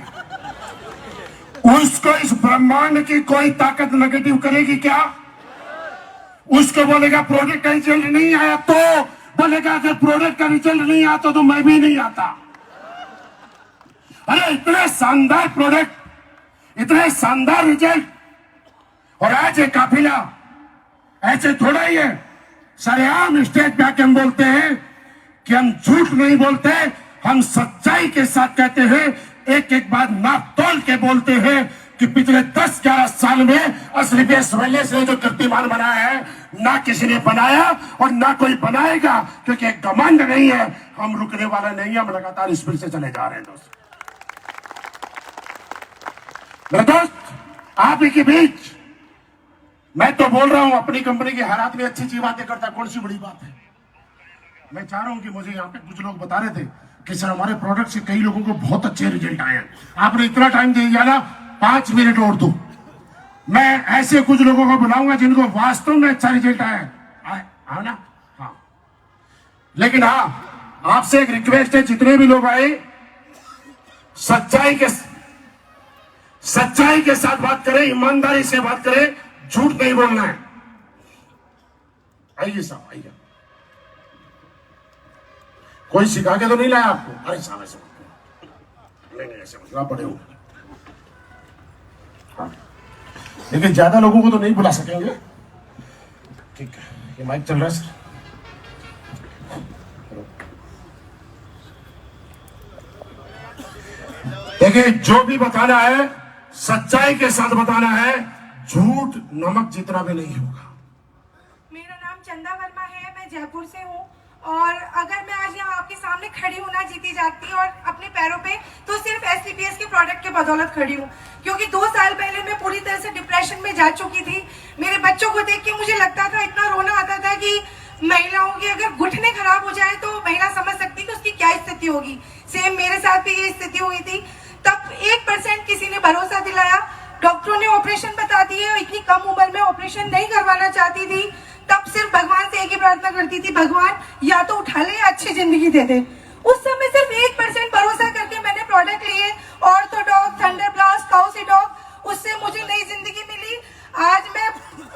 उसको इस ब्रह्मांड की कोई ताकत नेगेटिव करेगी क्या? उसको बोलेगा प्रोडक्ट का रिजल्ट नहीं आया तो बोलेगा अगर प्रोडक्ट का रिजल्ट नहीं आता तो मैं भी नहीं आता। अरे इतने शानदार प्रोडक्ट, इतने शानदार रिजल्ट, और आज एक काफिला ऐसे थोड़ा ही है। सरेआम स्टेज पे आके हम बोलते हैं कि हम झूठ नहीं बोलते, हम सच्चाई के साथ कहते हैं, एक एक बात नाप तोल के बोलते हैं कि पिछले 10-11 साल में एसएलबीएस वेलनेस ने जो कीर्तिमान बनाया है ना किसी ने बनाया और ना कोई बनाएगा, क्योंकि एक घमंड नहीं है, हम रुकने वाला नहीं है, हम लगातार स्पीड से चले जा रहे हैं। दोस्त मेरे दोस्त, आप ही के बीच मैं तो बोल रहा हूं अपनी कंपनी के हर आदमी अच्छी चीज बातें करता, कौन सी बड़ी बात है। मैं चाह रहा हूं कि मुझे यहाँ पे कुछ लोग बता रहे थे कि सर हमारे प्रोडक्ट से कई लोगों को बहुत अच्छे रिजल्ट आए हैं, आपने इतना टाइम दे दिया ना, 5 मिनट और दो, मैं ऐसे कुछ लोगों को बुलाऊंगा जिनको वास्तव में अच्छा रिजल्ट आया ना। हाँ, लेकिन हाँ आपसे एक रिक्वेस्ट है, जितने भी लोग आए सच्चाई के साथ बात करें, ईमानदारी से बात करें, झूठ नहीं बोलना है। आइए साहब आइए। कोई सिखा के तो नहीं लाया आपको? अरे साहब ऐसे नहीं ऐसे आप बड़े हो। हाँ। लेकिन ज्यादा लोगों को तो नहीं बुला सकेंगे। ठीक है, ये माइक चल रहा है सर। देखिए जो भी बताना है सच्चाई के साथ बताना है, झूठ नमक जितना भी नहीं होगा। मेरा नाम चंदा वर्मा है, मैं जयपुर से हूँ, और अगर मैं आज यहाँ आपके सामने खड़ी हूँ ना जीती जाती और अपने पैरों पे, तो सिर्फ एसएलबीएस के प्रोडक्ट के बदौलत खड़ी हूँ। क्योंकि 2 साल पहले मैं पूरी तरह से डिप्रेशन में जा चुकी थी। मेरे बच्चों को देख के मुझे लगता था, इतना रोना आता था कि महिलाओं की अगर घुटने खराब हो जाए तो महिला समझ सकती कि उसकी क्या स्थिति होगी। सेम मेरे साथ भी ये स्थिति हुई थी। तब 1% किसी ने भरोसा दिलाया, डॉक्टरों ने ऑपरेशन बता दिए, इतनी कम उम्र में ऑपरेशन नहीं करवाना चाहती थी। तब सिर्फ भगवान से एक ही प्रार्थना करती थी, भगवान या तो उठा ले या अच्छी जिंदगी दे दे। उस समय सिर्फ 1% भरोसा करके मैंने प्रोडक्ट लिए, ऑर्थोडॉक, थंडर ब्लास्ट, काउसीडॉक, उससे मुझे नई जिंदगी मिली। आज मैं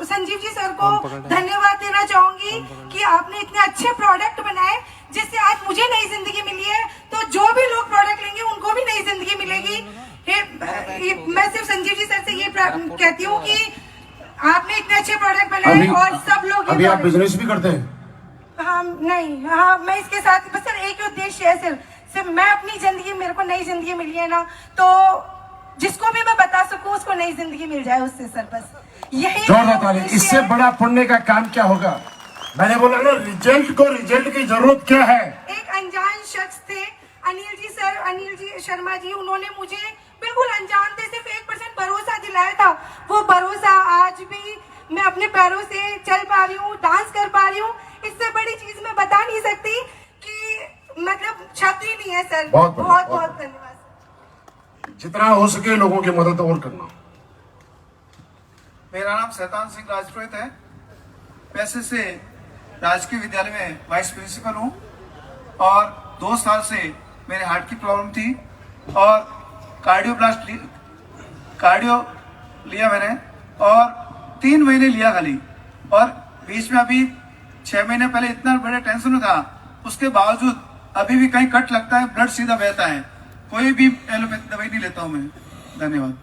संजीव जी सर को धन्यवाद देना चाहूंगी कि आपने इतने अच्छे प्रोडक्ट बनाए जिससे आज मुझे नई जिंदगी मिली है। तो जो भी लोग प्रोडक्ट लेंगे उनको भी नई जिंदगी मिलेगी। मैं सिर्फ संजीव जी सर से ये कहती हूँ कि आपने इतने अच्छे प्रोडक्ट बनाए और सब लोग। अभी आप बिजनेस भी करते हैं? हाँ नहीं, हाँ मैं इसके साथ बस सर एक ही उद्देश्य है, सिर्फ मैं अपनी जिंदगी, मेरे को नई जिंदगी मिली है ना, तो जिसको भी मैं बता सकूं उसको नई जिंदगी मिल जाए उससे सर, बस यही। जोरदार ताली। इससे बड़ा पुण्य का काम क्या होगा? मैंने बोला ना, रिजल्ट को रिजल्ट की जरूरत क्या है। एक अनजान शख्स थे अनिल जी शर्मा जी, उन्होंने मुझे बिल्कुल अनजान थे सिर्फ 1% भरोसा दिलाया था। वो भरोसा आज भी मैं अपने पैरों से चल पा रही हूँ, डांस कर पा रही हूँ। इससे बड़ी चीज मैं बता नहीं सकती कि मतलब छात्री नहीं है सर। बहुत धन्यवाद। जितना हो सके लोगों की मदद और करना। मेरा नाम शैतान सिंह राजपुरोहित है। पैसे से राजकीय विद्यालय में वाइस प्रिंसिपल हूँ और 2 साल से मेरे हार्ट की प्रॉब्लम थी और कार्डियो लिया मैंने और 3 महीने लिया खाली, और बीच में अभी 6 महीने पहले इतना बड़ा टेंशन था, उसके बावजूद अभी भी कहीं कट लगता है, ब्लड सीधा बहता है, कोई भी एलोपैथी दवाई नहीं लेता हूँ मैं। धन्यवाद।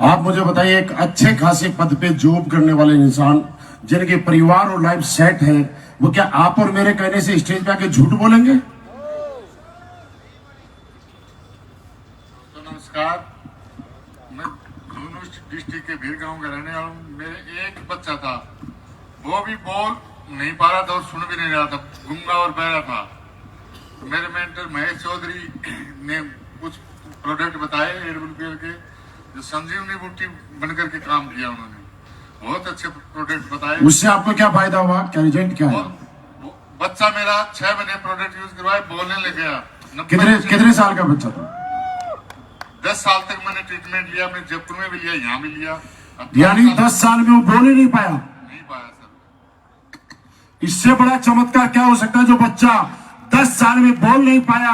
आप मुझे बताइए, एक अच्छे खासे पद पे जॉब करने वाले इंसान जिनके परिवार और लाइफ सेट है, वो क्या आप और मेरे कहने से स्टेज पे आके झूठ बोलेंगे? अमीर गांव का रहने वाला हूँ। मेरे एक बच्चा था, वो भी बोल नहीं पा रहा था और सुन भी नहीं रहा था, गूंगा और बहरा था। मेरे मेंटर महेश चौधरी ने कुछ प्रोडक्ट बताए AWPL के, जो संजीवनी बूटी बनकर के काम किया उन्होंने। बहुत अच्छे प्रोडक्ट बताए। उससे आपको क्या फायदा हुआ, क्या रिजल्ट क्या है? और बच्चा मेरा 6 महीने प्रोडक्ट यूज करवाए, बोलने लग गया। कितने साल का बच्चा था? 10 साल तक मैंने ट्रीटमेंट लिया, अपने जयपुर में भी लिया, यहाँ भी लिया। यानी 10 साल में वो बोल ही नहीं पाया? नहीं पाया सर। इससे बड़ा चमत्कार क्या हो सकता है? जो बच्चा 10 साल में बोल नहीं पाया,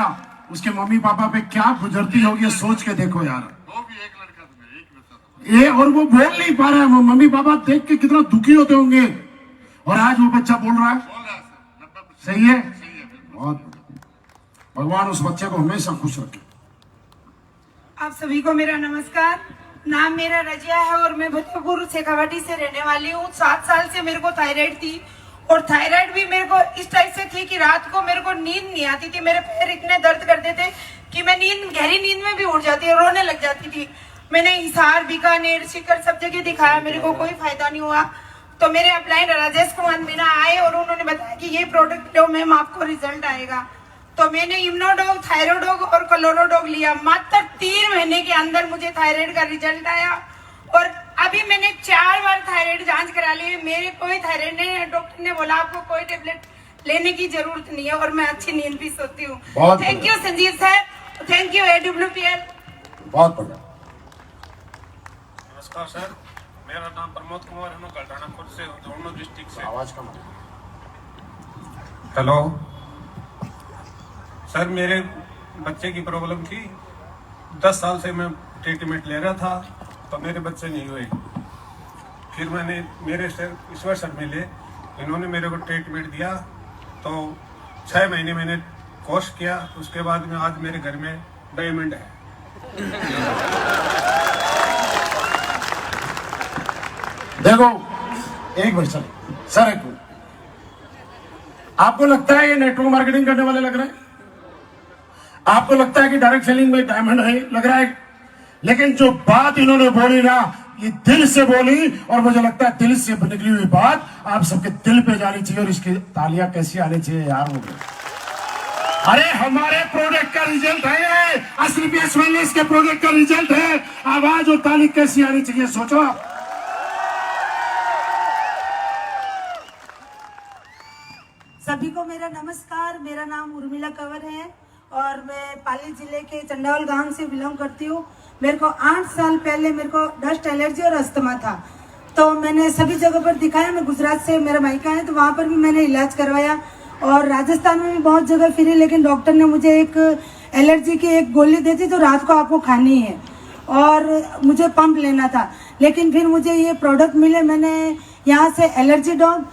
उसके मम्मी पापा पे क्या गुजरती होगी, सोच के देखो यार। वो भी एक लड़का था, मेरा एक बच्चा था। ये और वो बोल नहीं पा रहा है, वो मम्मी पापा देख के कितना दुखी होते होंगे, और आज वो बच्चा बोल रहा है। सर 90% सही है, सही है, बिल्कुल। बहुत भगवान उस बच्चे को हमेशा खुश रखे। आप सभी को मेरा नमस्कार। नाम मेरा रजिया है और मैं फतेहपुर शेखावाटी से रहने वाली हूँ। 7 साल से मेरे को थायराइड थी, और थायराइड भी मेरे को इस टाइप से थी कि रात को मेरे को नींद नहीं आती थी। मेरे पैर इतने दर्द करते थे कि मैं गहरी नींद में भी उठ जाती और रोने लग जाती थी। मैंने हिसार, बीकानेर, सीकर सब जगह दिखाया, मेरे को कोई फायदा नहीं हुआ। तो मेरे अपलाइन राजेश कुमार मीना आए और उन्होंने बताया कि ये प्रोडक्ट लो मैम, आपको रिजल्ट आएगा। तो मैंने इम्नोडोग, थायरोडोग और क्लोरोडोग लिया। मात्र 3 महीने के अंदर मुझे थायराइड का रिजल्ट आया, और अभी मैंने 4 बार थायराइड जांच करा ली। मेरे कोई थायराइड नहीं है। डॉक्टर ने बोला आपको कोई टेबलेट लेने की जरूरत नहीं है, और मैं अच्छी नींद भी सोती हूँ। Thank you Sanjeev sir, thank you AWPL। बहुत बढ़िया। नमस्कार सर, मेरा नाम प्रमोद कुमार है, मैं कल्टाना खुद से दोनों डिस्ट्रिक्ट से। आवाज कम। हेलो सर, मेरे बच्चे की प्रॉब्लम थी। 10 साल से मैं ट्रीटमेंट ले रहा था, तो मेरे बच्चे नहीं हुए। फिर मैंने मेरे सर ईश्वर सर मिले, इन्होंने मेरे को ट्रीटमेंट दिया। तो 6 महीने मैंने कोर्स किया, उसके बाद में आज मेरे घर में डायमंड है। देखो एक मिनट सर, एक मिनट। आपको लगता है ये नेटवर्क मार्केटिंग करने वाले लग रहे हैं? आपको लगता है कि डायरेक्ट सेलिंग में डायमंड है लग रहा है? लेकिन जो बात इन्होंने बोली ना, ये दिल से बोली, और मुझे लगता है दिल से निकली हुई बात आप सबके दिल पे जानी चाहिए। और इसकी तालियां कैसी आनी चाहिए यार मुझे। अरे हमारे प्रोडक्ट का रिजल्ट है, SLPS वेलनेस के प्रोडक्ट का रिजल्ट है। आवाज और ताली कैसी आनी चाहिए, सोचो आप। सभी को मेरा नमस्कार। मेरा नाम उर्मिला कंवर है और मैं पाली जिले के चंडावल गांव से बिलोंग करती हूँ। मेरे को 8 साल पहले मेरे को डस्ट एलर्जी और अस्थमा था, तो मैंने सभी जगह पर दिखाया। मैं गुजरात से, मेरा मायका है, तो वहाँ पर भी मैंने इलाज करवाया, और राजस्थान में भी बहुत जगह फिरी। लेकिन डॉक्टर ने मुझे एक एलर्जी की एक गोली दी थी, जो रात को आपको खानी है, और मुझे पंप लेना था। लेकिन फिर मुझे ये प्रोडक्ट मिले। मैंने यहाँ से एलर्जी डॉग,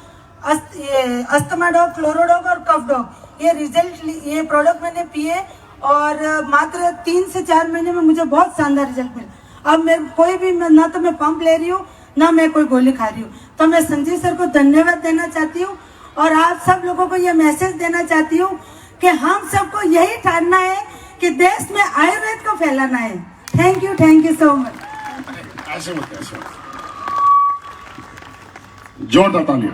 अस्थमा डॉग, क्लोरोडॉग और कफ डॉग, ये प्रोडक्ट मैंने पिए, और मात्र 3 से 4 महीने में मुझे बहुत शानदार रिजल्ट मिला। अब मैं कोई भी, ना तो मैं पंप ले रही हूँ, ना मैं कोई गोली खा रही हूँ। तो मैं संजीव सर को धन्यवाद देना चाहती हूँ, और आप सब लोगों को ये मैसेज देना चाहती हूँ कि हम सबको यही ठानना है कि देश में आयुर्वेद को फैलाना है। Thank you so much. ऐसे मत जोरदार तालियां।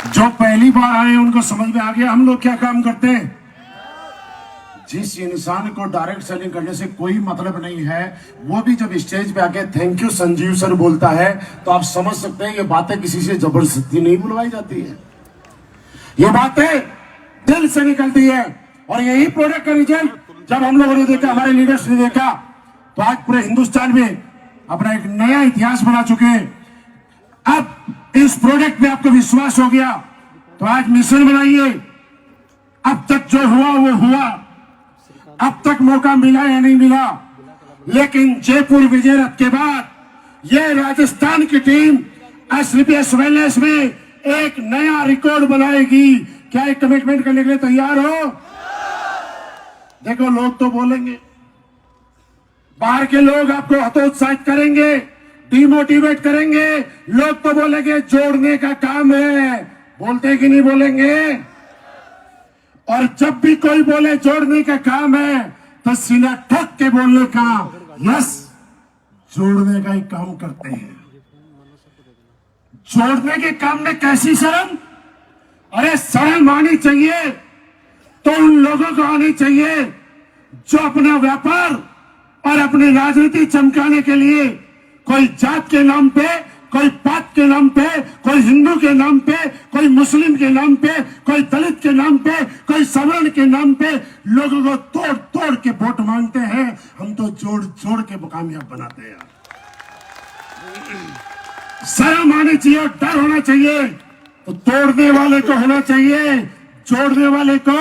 जो पहली बार आए उनको समझ में आ गया हम लोग क्या काम करते हैं। जिस इंसान को डायरेक्ट सेलिंग करने से कोई मतलब नहीं है, वो भी जब स्टेज पे आके थैंक यू संजीव सर बोलता है, तो आप समझ सकते हैं ये बातें किसी से जबरदस्ती नहीं बुलवाई जाती है। ये बातें दिल से निकलती है। और यही प्रोडक्ट का रिजल्ट जब हम लोगों ने देखा, हमारे लीडर्स ने देखा, तो आज पूरे हिंदुस्तान में अपना एक नया इतिहास बना चुके हैं। अब इस प्रोडक्ट में आपको विश्वास हो गया, तो आज मिशन बनाइए। अब तक जो हुआ वो हुआ, अब तक मौका मिला या नहीं मिला, लेकिन जयपुर विजय रथ के बाद ये राजस्थान की टीम SLPS वेलनेस में एक नया रिकॉर्ड बनाएगी। क्या एक कमिटमेंट करने के लिए तैयार हो? देखो लोग तो बोलेंगे, बाहर के लोग आपको हतोत्साहित करेंगे, डिमोटिवेट करेंगे। लोग तो बोलेंगे जोड़ने का काम है, बोलते कि नहीं बोलेंगे? और जब भी कोई बोले जोड़ने का काम है, तो सीना ठोक के बोलने का, यस जोड़ने का ही काम करते हैं। जोड़ने के काम में कैसी शर्म? अरे शर्म आनी चाहिए तो उन लोगों को आनी चाहिए जो अपना व्यापार और अपनी राजनीति चमकाने के लिए कोई जात के नाम पे, कोई पात के नाम पे, कोई हिंदू के नाम पे, कोई मुस्लिम के नाम पे, कोई दलित के नाम पे, कोई सवर्ण के नाम पे लोगों को तोड़ तोड़ के वोट मांगते हैं। हम तो जोड़ जोड़ के कामयाब बनाते हैं। शर्म आनी चाहिए, डर होना चाहिए। तो तोड़ने वाले को होना चाहिए, जोड़ने वाले को।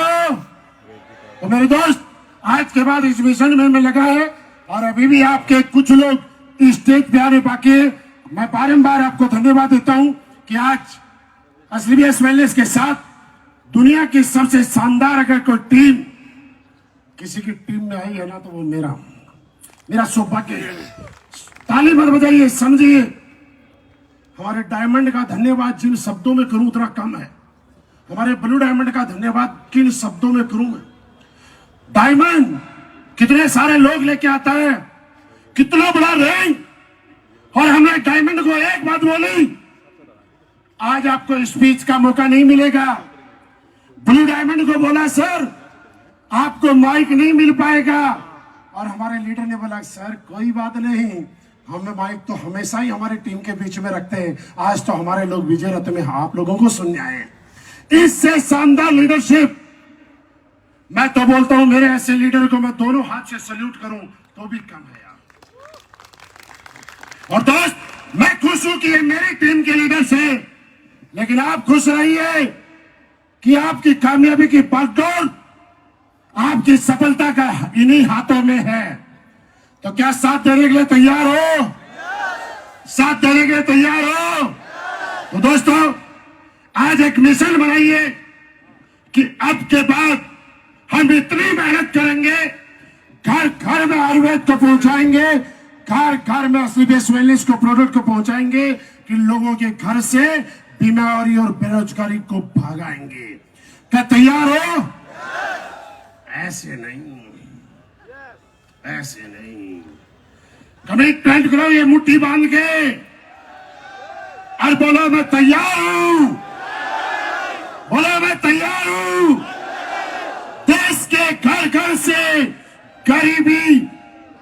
तो मेरे दोस्त, आज के बाद इस मिशन में मैं लगा है और अभी भी आपके कुछ लोग स्टेज पे आने बाकी है। मैं बारंबार आपको धन्यवाद देता हूं कि आज एसलीबीएस वेलनेस के साथ दुनिया की सबसे शानदार अगर कोई टीम किसी की टीम में आई है ना तो वो मेरा सौभाग्य है। ताली मत बजाइए, समझिए। हमारे डायमंड का धन्यवाद जिन शब्दों में करूं उतना कम है। हमारे ब्लू डायमंड का धन्यवाद किन शब्दों में करूं मैं? डायमंड कितने सारे लोग लेके आता है, कितना बड़ा रैंक, और हमने डायमंड को एक बात बोली, आज आपको स्पीच का मौका नहीं मिलेगा। ब्लू डायमंड को बोला सर आपको माइक नहीं मिल पाएगा, और हमारे लीडर ने बोला सर कोई बात नहीं, हमें माइक तो हमेशा ही हमारी टीम के बीच में रखते हैं। आज तो हमारे लोग विजय रथ में आप लोगों को सुनने आए। इससे शानदार लीडरशिप, मैं तो बोलता हूं मेरे ऐसे लीडर को मैं दोनों हाथ से सल्यूट करूं तो भी कम है यार। और दोस्त, मैं खुश हूं कि ये मेरी टीम के लीडर्स हैं, लेकिन आप खुश रहिए कि आपकी कामयाबी की बागडोर, आपकी सफलता का इन्हीं हाथों में है। तो क्या साथ देने के लिए तैयार हो? साथ देने के लिए तैयार हो? तो दोस्तों, आज एक मिशन बनाइए कि अब के बाद हम इतनी मेहनत करेंगे, घर घर में आयुर्वेद को पहुंचाएंगे, घर घर में एसलीबीएस वेलनेस को प्रोडक्ट को पहुंचाएंगे कि लोगों के घर से बीमारी और बेरोजगारी को भागाएंगे। क्या तैयार हो? ऐसे नहीं, ऐसे नहीं। कमिटमेंट करो ये मुट्ठी बांध के और बोलो मैं तैयार हूं, बोलो मैं तैयार हूं। देश के घर घर से गरीबी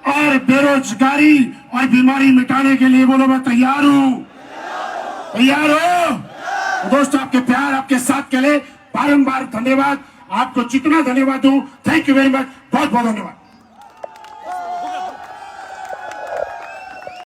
और बेरोजगारी और बीमारी मिटाने के लिए बोलो मैं तैयार हूं। तैयार हो? तो दोस्तों, आपके प्यार, आपके साथ के लिए बारंबार धन्यवाद। आपको जितना धन्यवाद दूं, थैंक यू वेरी मच, बहुत बहुत धन्यवाद।